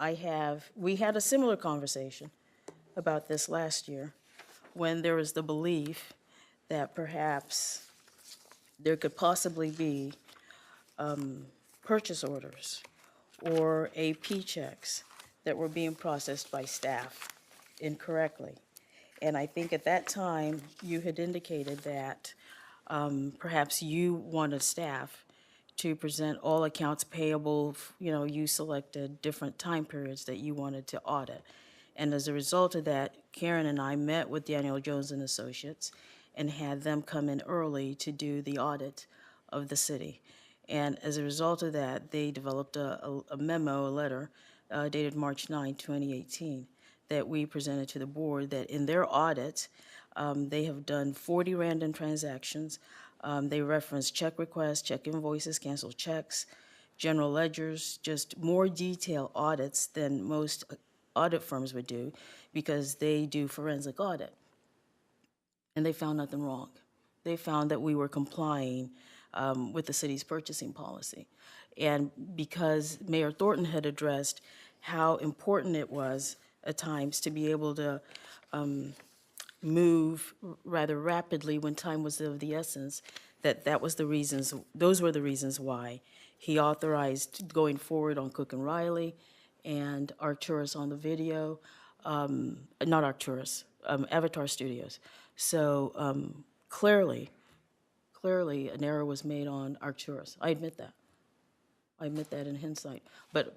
we had a similar conversation about this last year, when there was the belief that perhaps there could possibly be purchase orders or AP checks that were being processed by staff incorrectly. And I think at that time, you had indicated that perhaps you wanted staff to present all accounts payable, you selected different time periods that you wanted to audit. And as a result of that, Karen and I met with Daniel Jones and Associates and had them come in early to do the audit of the city. And as a result of that, they developed a memo, a letter, dated March 9, 2018, that we presented to the board, that in their audit, they have done 40 random transactions. They reference check requests, check invoices, canceled checks, general ledgers, just more detailed audits than most audit firms would do, because they do forensic audit. And they found nothing wrong. They found that we were complying with the city's purchasing policy. And because Mayor Thornton had addressed how important it was at times to be able to move rather rapidly when time was of the essence, those were the reasons why he authorized going forward on Cook and Riley and Arcturus on the video, not Arcturus, Avatar Studios. So clearly an error was made on Arcturus. I admit that. I admit that in hindsight. But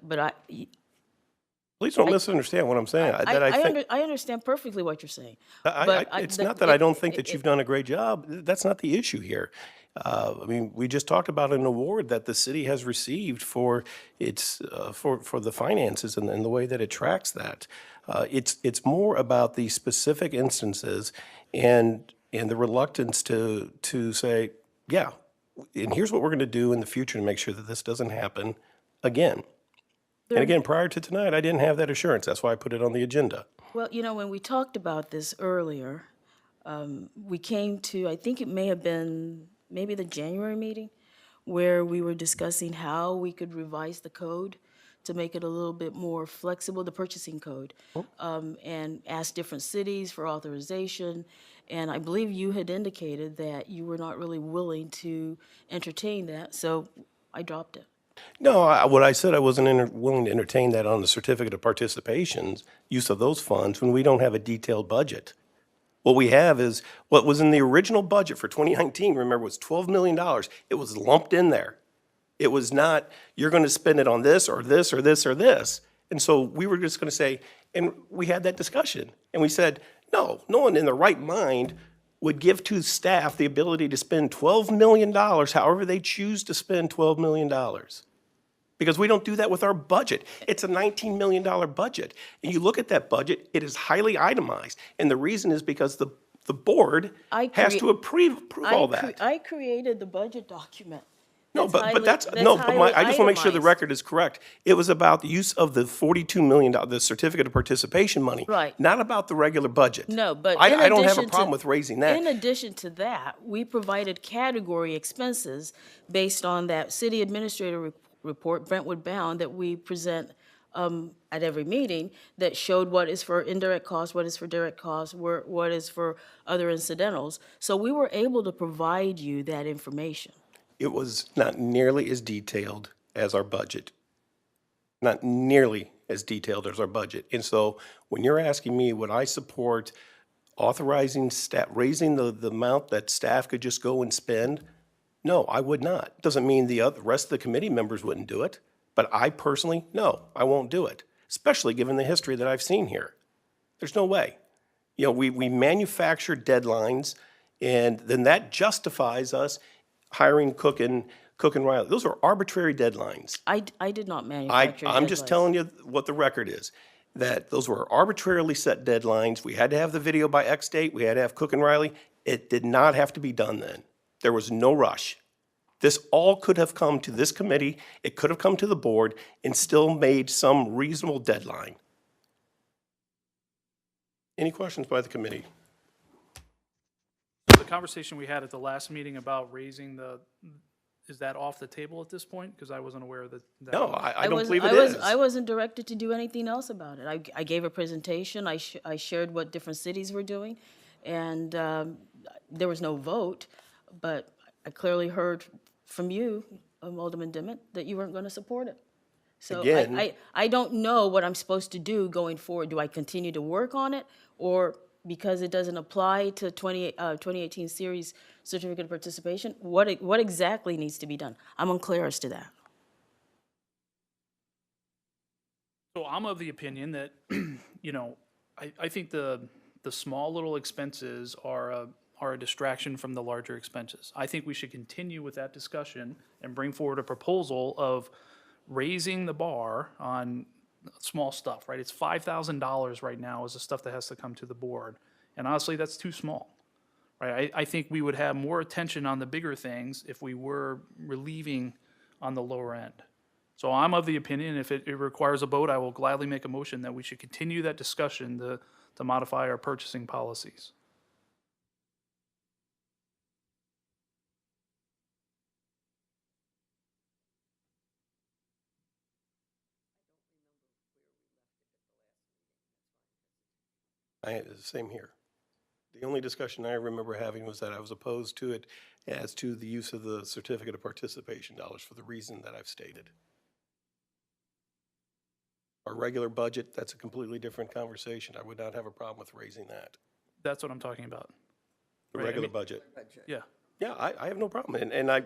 Please don't misunderstand what I'm saying. I understand perfectly what you're saying. It's not that I don't think that you've done a great job. That's not the issue here. I mean, we just talked about an award that the city has received for its for the finances and the way that it tracks that. It's more about the specific instances and the reluctance to say, yeah, and here's what we're going to do in the future to make sure that this doesn't happen again. And again, prior to tonight, I didn't have that assurance. That's why I put it on the agenda. Well, when we talked about this earlier, we came to, I think it may have been maybe the January meeting, where we were discussing how we could revise the code to make it a little bit more flexible, the purchasing code, and ask different cities for authorization. And I believe you had indicated that you were not really willing to entertain that, so I dropped it. No, what I said, I wasn't willing to entertain that on the certificate of participation's use of those funds when we don't have a detailed budget. What we have is what was in the original budget for 2019, remember, was $12 million. It was lumped in there. It was not, you're going to spend it on this or this or this or this. And so we were just going to say, and we had that discussion. And we said, no one in their right mind would give to staff the ability to spend $12 million, however they choose to spend $12 million. Because we don't do that with our budget. It's a $19 million budget. And you look at that budget, it is highly itemized. And the reason is because the board has to approve all that. I created the budget document. I just want to make sure the record is correct. It was about the use of the $42 million, the certificate of participation money. Right. Not about the regular budget. No, but I don't have a problem with raising that. In addition to that, we provided category expenses based on that city administrator report, Brentwood Bound, that we present at every meeting, that showed what is for indirect costs, what is for direct costs, what is for other incidentals. So we were able to provide you that information. It was not nearly as detailed as our budget. Not nearly as detailed as our budget. And so when you're asking me, would I support authorizing staff, raising the amount that staff could just go and spend? No, I would not. Doesn't mean the rest of the committee members wouldn't do it. But I personally, no, I won't do it, especially given the history that I've seen here. There's no way. We manufacture deadlines, and then that justifies us hiring Cook and Riley. Those are arbitrary deadlines. I did not manufacture I'm just deadlines. telling you what the record is, that those were arbitrarily set deadlines. We had to have the video by X date. We had to have Cook and Riley. It did not have to be done then. There was no rush. This all could have come to this committee, it could have come to the board, and still made some reasonable deadline. Any questions by the committee? The conversation we had at the last meeting about raising is that off the table at this point? Because I wasn't aware that. No, I don't wasn't- believe it is. I wasn't directed to do anything else about it. I gave a presentation, I shared what different cities were doing, and there was no vote, but I clearly heard from you, Alderman Dimmitt, that you weren't going to support it. So Again- I don't know what I'm supposed to do going forward. Do I continue to work on it, or because it doesn't apply to 2018 series certificate of participation, what exactly needs to be done? I'm unclear as to that. So I'm of the opinion that, you know, I think the small little expenses are a distraction from the larger expenses. I think we should continue with that discussion and bring forward a proposal of raising the bar on small stuff, right? It's $5,000 right now is the stuff that has to come to the board. And honestly, that's too small, right? I think we would have more attention on the bigger things if we were relieving on the lower end. So I'm of the opinion, if it requires a vote, I will gladly make a motion that we should continue that discussion to modify our purchasing policies. The same here. The only discussion I remember having was that I was opposed to it as to the use of the certificate of participation dollars for the reason that I've stated. Our regular budget, that's a completely different conversation. I would not have a problem with raising that. That's what I'm talking about. The Right, I regular mean- budget. Yeah. Yeah, I have no problem. And I,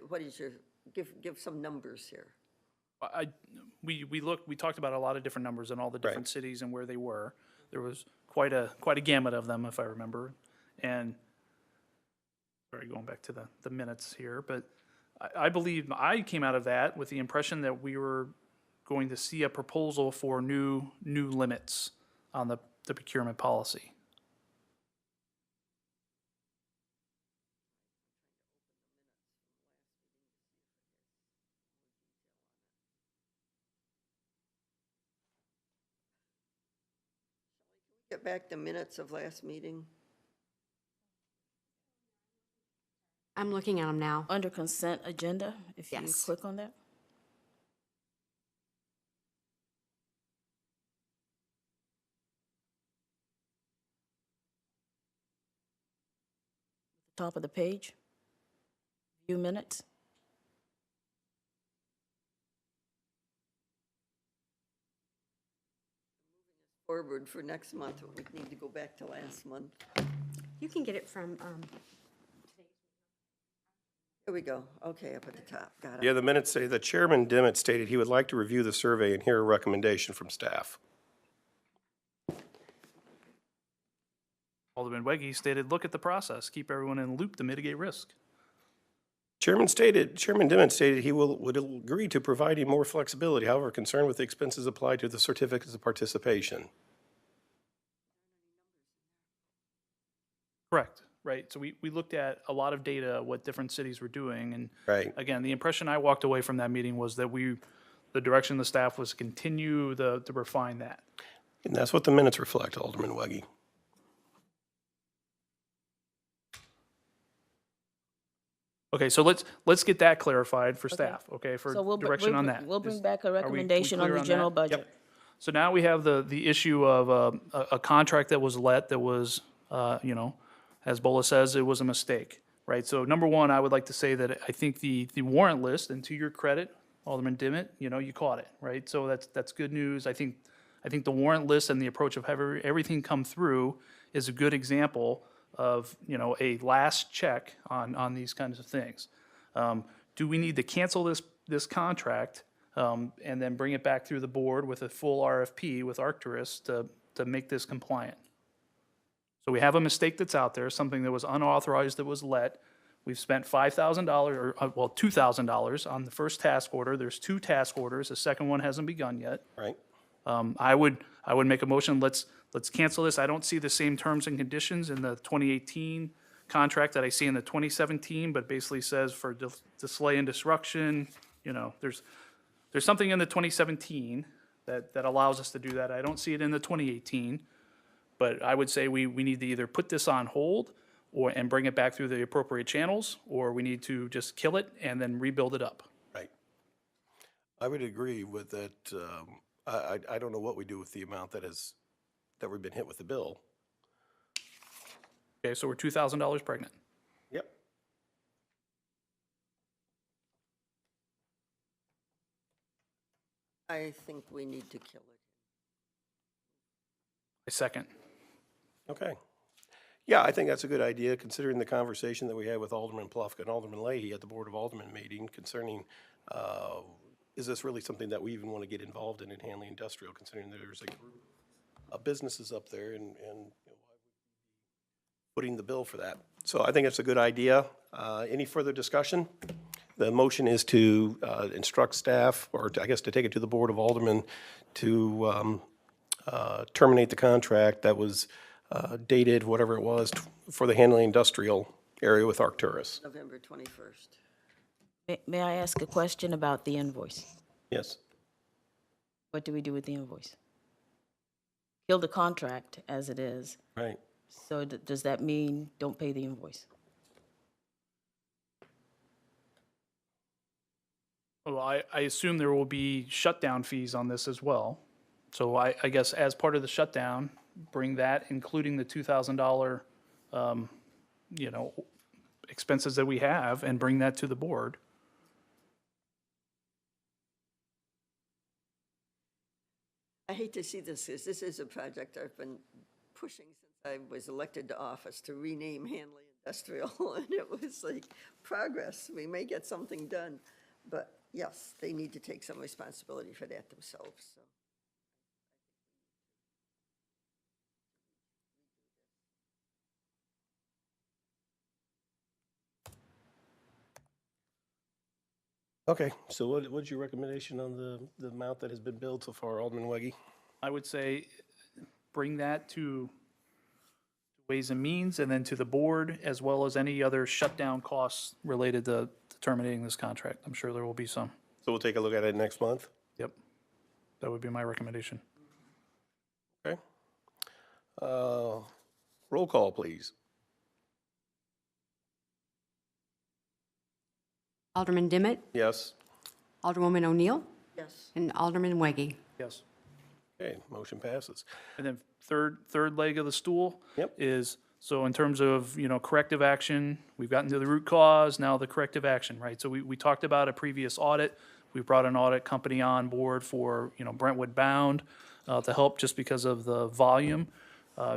What is your, give some numbers here. We talked about a lot of different numbers in all the different cities and where they were. There was quite a gamut of them, if I remember. And, sorry, going back to the minutes here, but I believe I came out of that with the impression that we were going to see a proposal for new limits on the procurement policy. Get back the minutes of last meeting. I'm looking at them now. Under consent agenda, if you Yes. click on that. Top of the page, view minutes. Forward for next month, we need to go back to last month. You can get it from, Here we go. Okay, up at the top. Got it. yeah, the minutes say that Chairman Dimmitt stated he would like to review the survey and hear a recommendation from staff. Alderman Weggie stated, look at the process, keep everyone in the loop to mitigate risk. Chairman Dimmitt stated he would agree to providing more flexibility, however, concerned with the expenses applied to the certificates of participation. Correct, right. So we looked at a lot of data, what different cities were doing. And Right. again, the impression I walked away from that meeting was that the direction of the staff was to continue to refine that. And that's what the minutes reflect, Alderman Weggie. Okay, so let's get that clarified for staff, okay, for So we'll direction on that. We'll bring Is- back a are we recommendation on clear the general that? budget. So now we have the issue of a contract that was let that was, as Bola says, it was a mistake, right? So number one, I would like to say that I think the warrant list, and to your credit, Alderman Dimmitt, you caught it, right? So that's good news. I think the warrant list and the approach of having everything come through is a good example of, a last check on these kinds of things. Do we need to cancel this contract and then bring it back through the board with a full RFP with Arcturus to make this compliant? So we have a mistake that's out there, something that was unauthorized that was let. We've spent $5,000 or, well, $2,000 on the first task order. There's 2 task orders. The second one hasn't begun yet. Right? I would make a motion, let's cancel this. I don't see the same terms and conditions in the 2018 contract that I see in the 2017, but basically says for display and destruction, you know, there's something in the 2017 that allows us to do that. I don't see it in the 2018, but I would say we need to either put this on hold and bring it back through the appropriate channels, or we need to just kill it and then rebuild it up. Right. I would agree with that. I don't know what we do with the amount that we've been hit with the bill. Okay, so we're $2,000 pregnant. Yep. I think we need to kill it. A second. Okay. Yeah, I think that's a good idea, considering the conversation that we had with Alderman Plufka and Alderman Leahy at the Board of Aldermen meeting concerning, is this really something that we even want to get involved in Hanley Industrial, considering there's a group of businesses up there and you know, putting the bill for that. So I think it's a good idea. Any further discussion? The motion is to instruct staff, or I guess to take it to the Board of Aldermen to terminate the contract that was dated, whatever it was, for the Hanley Industrial area with Arcturus. November 21st. May I ask a question about the invoice? Yes. What do we do with the invoice? Kill the contract as it is. Right. So does that mean don't pay the invoice? Well, I assume there will be shutdown fees on this as well. So I guess as part of the shutdown, bring that, including the $2,000, you know, expenses that we have, and bring that to the board. I hate to see this, because this is a project I've been pushing since I was elected to office, to rename Hanley Industrial, and it was like progress. We may get something done, but yes, they need to take some responsibility for that themselves, so. Okay, so what's your recommendation on the amount that has been billed so far, Alderman Weggie? I would say bring that to Ways and Means and then to the board, as well as any other shutdown costs related to terminating this contract. I'm sure there will be some. So we'll take a look at it next month? Yep. That would be my recommendation. Okay. Roll call, please. Alderman Dimmitt, Yes? Alderwoman O'Neill, Yes. and Alderman Weggie. Yes. Okay, motion passes. And then third leg of the stool Yep. is, so in terms of, you know, corrective action, we've gotten to the root cause, now the corrective action, right? So we talked about a previous audit. We brought an audit company on board for, you know, Brentwood bound to help just because of the volume.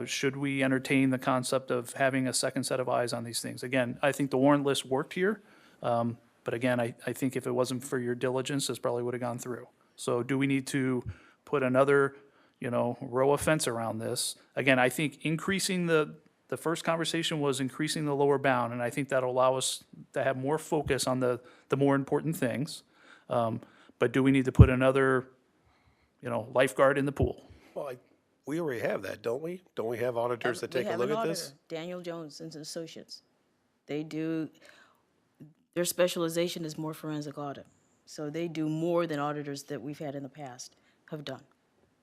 Should we entertain the concept of having a second set of eyes on these things? Again, I think the warrant list worked here. But again, I think if it wasn't for your diligence, this probably would have gone through. So do we need to put another, you know, row of fence around this? Again, I think increasing the first conversation was increasing the lower bound, and I think that'll allow us to have more focus on the more important things. But do we need to put another, you know, lifeguard in the pool? Well, we already have that, don't we? Don't we have auditors that take a look at this? Daniel Jones and Associates. They do, their specialization is more forensic audit. So they do more than auditors that we've had in the past have done.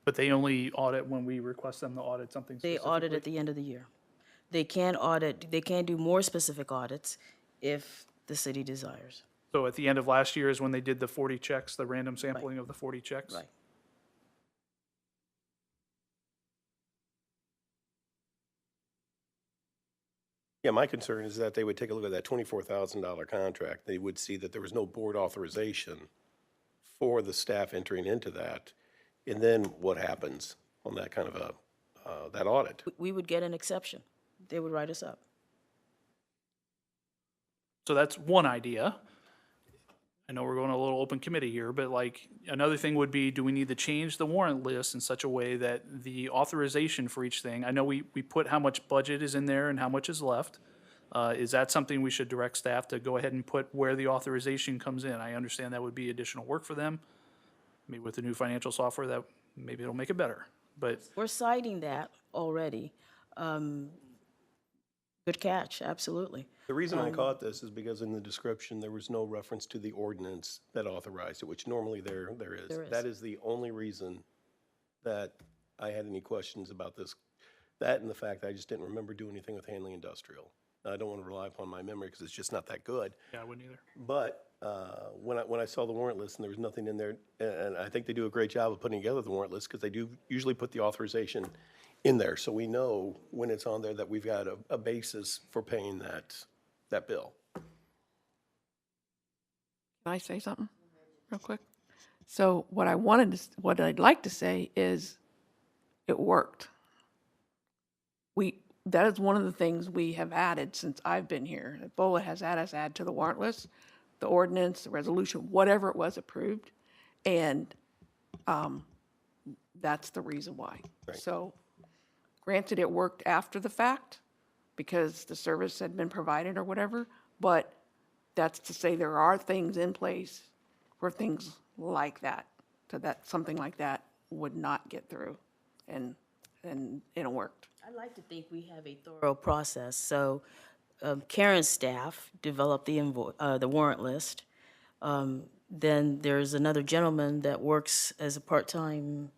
But they only audit when we request them to audit something They specifically? audit at the end of the year. They can audit, they can do more specific audits if the city desires. So at the end of last year is when they did the 40 checks, the random sampling of the 40 checks? Right. Yeah, my concern is that they would take a look at that $24,000 contract. They would see that there was no board authorization for the staff entering into that. And then what happens on that kind of that audit? We would get an exception. They would write us up. So that's one idea. I know we're going a little open committee here, but like, another thing would be, do we need to change the warrant list in such a way that the authorization for each thing, I know we put how much budget is in there and how much is left. Is that something we should direct staff to go ahead and put where the authorization comes in? I understand that would be additional work for them. Maybe with the new financial software, that, maybe it'll make it better, but We're citing that already. Good catch, absolutely. The reason I caught this is because in the description, there was no reference to the ordinance that authorized it, which normally there is. There is. That is the only reason that I had any questions about this. That and the fact that I just didn't remember doing anything with Hanley Industrial. Now, I don't want to rely upon my memory because it's just not that good. yeah, I wouldn't either. But when I saw the warrant list and there was nothing in there, and I think they do a great job of putting together the warrant list because they do usually put the authorization in there. So we know when it's on there that we've got a basis for paying that bill. Can I say something real quick? So what I'd like to say is it worked. That is one of the things we have added since I've been here. That BOLA has had us add to the warrant list, the ordinance, the resolution, whatever it was approved. And that's the reason why. So granted, it worked after the fact because the service had been provided or whatever, but that's to say there are things in place for things like that, so that something like that would not get through, and it worked. I'd like to think we have a thorough process. So Karen's staff developed the warrant list. Then there's another gentleman that works as a part-time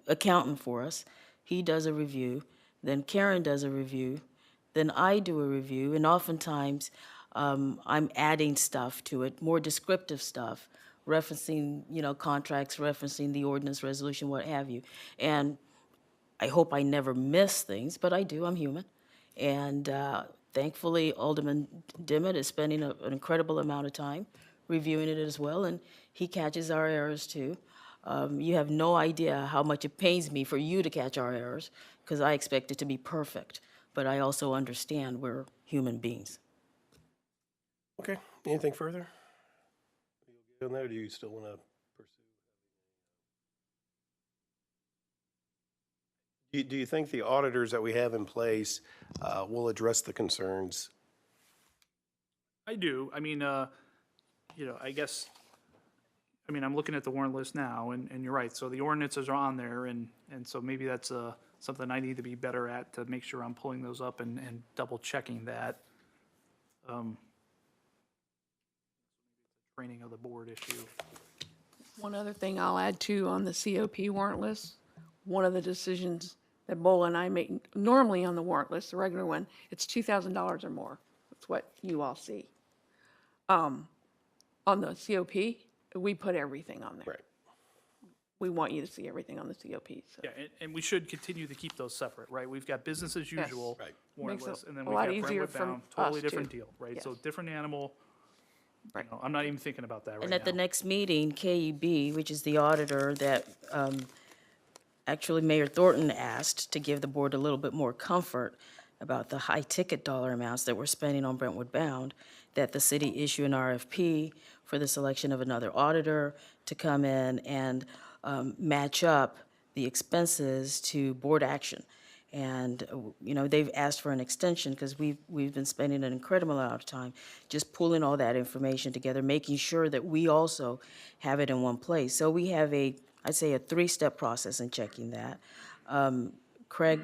accountant for us. He does a review. Then Karen does a review. Then I do a review. And oftentimes, I'm adding stuff to it, more descriptive stuff, referencing, contracts, referencing the ordinance resolution, what have you. And I hope I never miss things, but I do, I'm human. And thankfully, Alderman Dimmitt is spending an incredible amount of time reviewing it as well, and he catches our errors too. You have no idea how much it pains me for you to catch our errors, because I expect it to be perfect, but I also understand we're human beings. Okay, anything further? On that, or do you still want to pursue? Do you think the auditors that we have in place will address the concerns? I do. I mean, I guess, I'm looking at the warrant list now, and you're right. So the ordinances are on there, and so maybe that's something I need to be better at to make sure I'm pulling those up and double checking that. Training of the board issue. One other thing I'll add too on the COP warrant list, one of the decisions that BOLA and I make normally on the warrant list, the regular one, it's $2,000 or more. That's what you all see. On the COP, we put everything on there. Right. We want you to see everything on the COP. So. Yeah, and we should continue to keep those separate, right? We've got business as usual Right. warrant Makes it list, and then a we've lot got easier Brentwood from bound, totally us, different too. deal, right? Yes. So different animal. Right. I'm not even thinking about that right And now. at the next meeting, KEB, which is the auditor that actually Mayor Thornton asked to give the board a little bit more comfort about the high-ticket dollar amounts that we're spending on Brentwood Bound, that the city issue an RFP for the selection of another auditor to come in and match up the expenses to board action. And, they've asked for an extension because we've been spending an incredible amount of time just pulling all that information together, making sure that we also have it in one place. So we have I'd say a 3-step process in checking that. Craig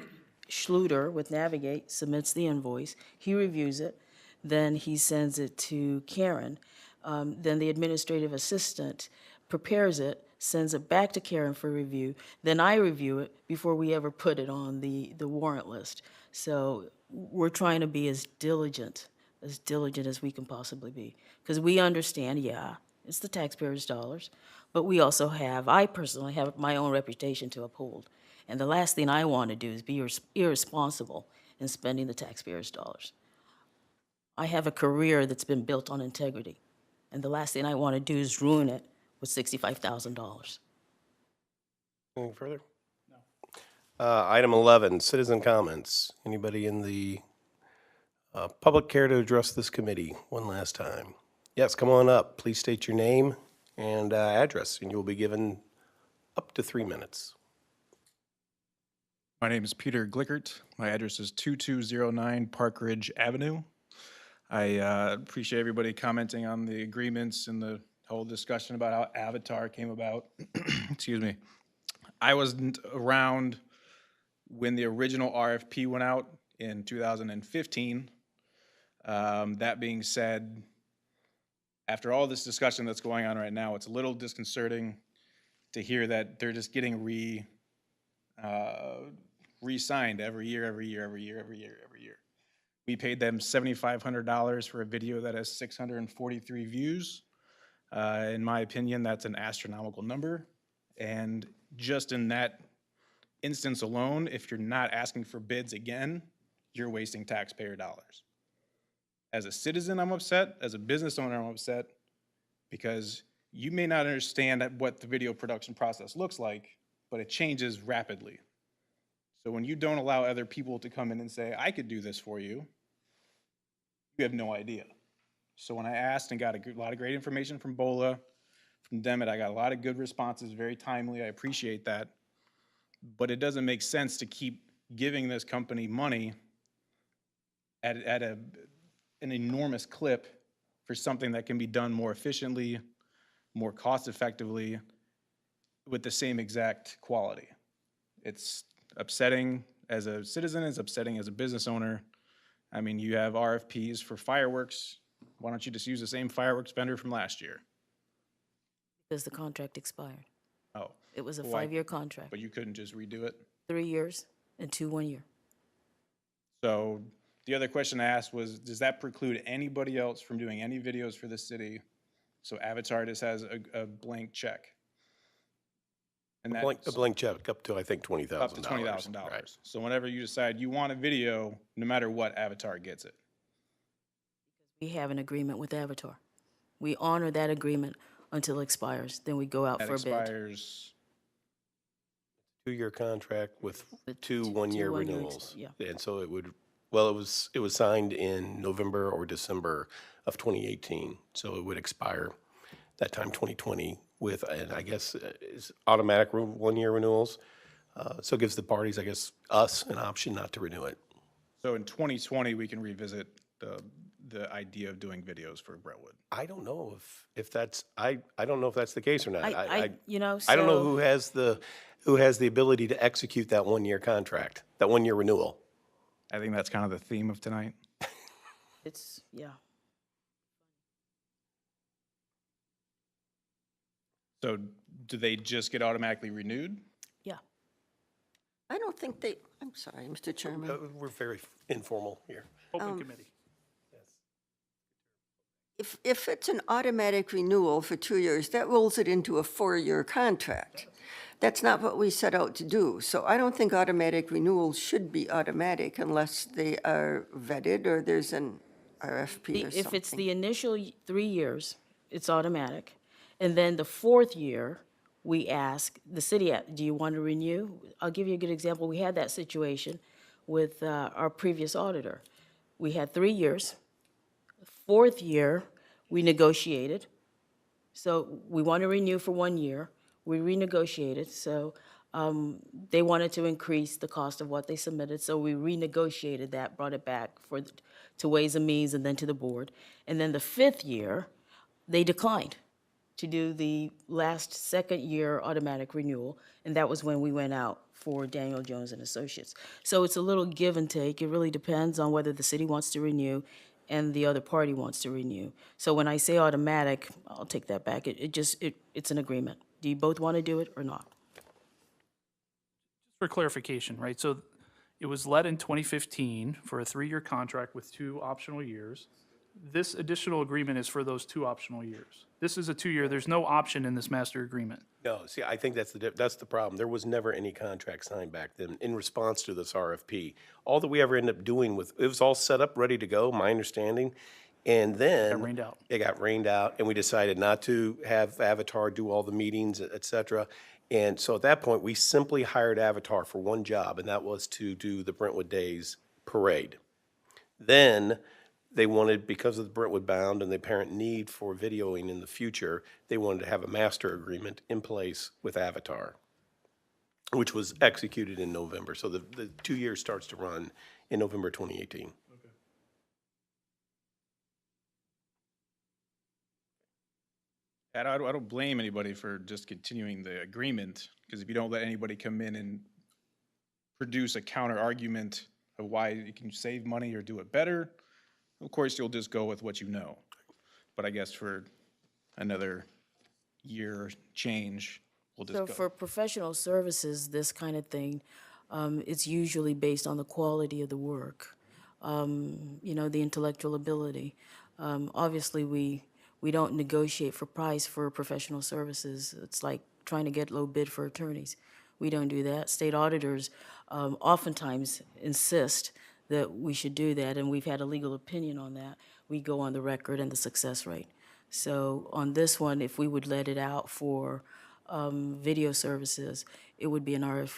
Schluter with Navigate submits the invoice. He reviews it. Then he sends it to Karen. Then the administrative assistant prepares it, sends it back to Karen for review. Then I review it before we ever put it on the warrant list. So we're trying to be as diligent as we can possibly be. Because we understand, it's the taxpayers' dollars, but we also I personally have my own reputation to uphold. And the last thing I want to do is be irresponsible in spending the taxpayers' dollars. I have a career that's been built on integrity, and the last thing I want to do is ruin it with $65,000. Anything further? No. Item 11, citizen comments. Anybody in the public care to address this committee one last time? Yes, come on up. Please state your name and address, and you'll be given up to 3 minutes. My name is Peter Glickert. My address is 2209 Park Ridge Avenue. I appreciate everybody commenting on the agreements and the whole discussion about how Avatar came about. Excuse me. I wasn't around when the original RFP went out in 2015. That being said, after all this discussion that's going on right now, it's a little disconcerting to hear that they're just getting re-signed every year. We paid them $7,500 for a video that has 643 views. In my opinion, that's an astronomical number. And just in that instance alone, if you're not asking for bids again, you're wasting taxpayer dollars. As a citizen, I'm upset. As a business owner, I'm upset because you may not understand what the video production process looks like, but it changes rapidly. So when you don't allow other people to come in and say, I could do this for you, you have no idea. So when I asked and got a lot of great information from BOLA, from Demet, I got a lot of good responses, very timely. I appreciate that. But it doesn't make sense to keep giving this company money at an enormous clip for something that can be done more efficiently, more cost effectively, with the same exact quality. It's upsetting as a citizen, it's upsetting as a business owner. I mean, you have RFPs for fireworks. Why don't you just use the same fireworks vendor from last year? Because the contract expired. Oh. It was a Why? 5-year contract, But you couldn't just redo it? 3 years and 2 1 year. So the other question I asked was, does that preclude anybody else from doing any videos for the city? So Avatar just has a blank check. And A that's blank check up to, I think, $20,000. up to $20,000. Right. So whenever you decide you want a video, no matter what, Avatar gets it. We have an agreement with Avatar. We honor that agreement until it expires. Then we go out That for a bid. expires, 2-year contract with With two two 1-year 1-year renewals. yeah. And so it would, well, it was signed in November or December of 2018. So it would expire that time, 2020, with, and I guess, is automatic 1-year renewals. So it gives the parties, I guess, us an option not to renew it. so in 2020, we can revisit the idea of doing videos for Brentwood. I don't know if that's, I don't know if that's the case or not. You know, I don't know so- who has the ability to execute that 1-year contract, that 1-year renewal. I think that's kind of the theme of tonight. It's, yeah. So do they just get automatically renewed? Yeah. I don't think they, I'm sorry, Mr. Chairman. We're very informal here. Open committee. If it's an automatic renewal for 2 years, that rolls it into a 4-year contract. That's not what we set out to do. So I don't think automatic renewals should be automatic unless they are vetted or there's an RFP or something. If it's the initial 3 years, it's automatic. And then the 4th year, we ask the city, do you want to renew? I'll give you a good example. We had that situation with our previous auditor. We had 3 years. 4th year, we negotiated. So we want to renew for 1 year. We renegotiated, so they wanted to increase the cost of what they submitted, so we renegotiated that, brought it back to Ways and Means and then to the board. And then the 5th year, they declined to do the last 2nd year automatic renewal, and that was when we went out for Daniel Jones and Associates. So it's a little give and take. It really depends on whether the city wants to renew and the other party wants to renew. So when I say automatic, I'll take that back. It's an agreement. Do you both want to do it or not? For clarification, right, so it was let in 2015 for a 3-year contract with 2 optional years. This additional agreement is for those 2 optional years. This is a 2-year, there's no option in this master agreement. No, see, I think that's the problem. There was never any contract signed back then in response to this RFP. All that we ever ended up doing it was all set up, ready to go, my understanding. And then Got rained out. it got rained out, and we decided not to have Avatar do all the meetings, et cetera. And so at that point, we simply hired Avatar for one job, and that was to do the Brentwood Days parade. Then they wanted, because of the Brentwood bound and the apparent need for videoing in the future, they wanted to have a master agreement in place with Avatar, which was executed in November. So the 2 years starts to run in November 2018. And I don't blame anybody for just continuing the agreement, because if you don't let anybody come in and produce a counter argument of why you can save money or do it better, of course, you'll just go with what you know. But I guess for another year change, we'll just So go. for professional services, this kind of thing, it's usually based on the quality of the work, you know, the intellectual ability. Obviously, we don't negotiate for price for professional services. It's like trying to get low bid for attorneys. We don't do that. State auditors oftentimes insist that we should do that, and we've had a legal opinion on that. We go on the record and the success rate. So on this one, if we would let it out for video services, it would be an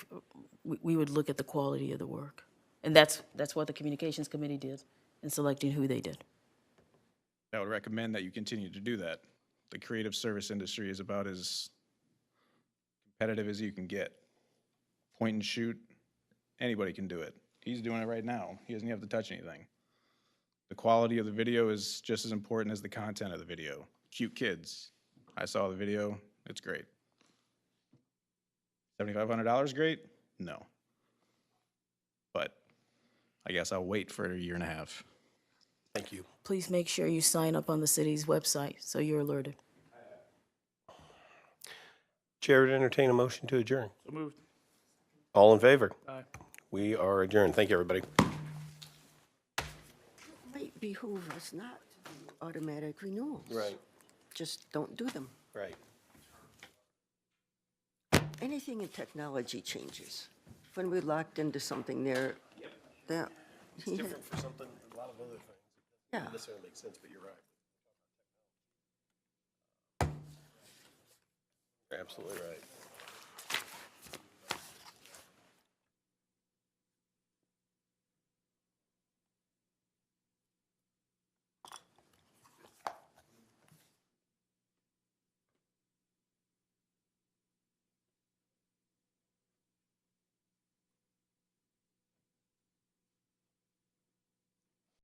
we would look at the quality of the work. And that's what the Communications Committee did in selecting who they did. I would recommend that you continue to do that. The creative service industry is about as competitive as you can get. Point and shoot, anybody can do it. He's doing it right now. He doesn't have to touch anything. The quality of the video is just as important as the content of the video. Cute kids. I saw the video. It's great. $7,500 great? No. But I guess I'll wait for a year and a half. Thank you. Please make sure you sign up on the city's website so you're alerted. Chair would entertain a motion to adjourn. So moved. All in favor? Aye. We are adjourned. Thank you, everybody. Might behoove us not to do automatic renewals. Right, Just don't do them. right. Anything in technology changes. When we're locked into something there, that, he had- For something, a lot of other things. yeah. Doesn't necessarily make sense, but you're right. You're absolutely right.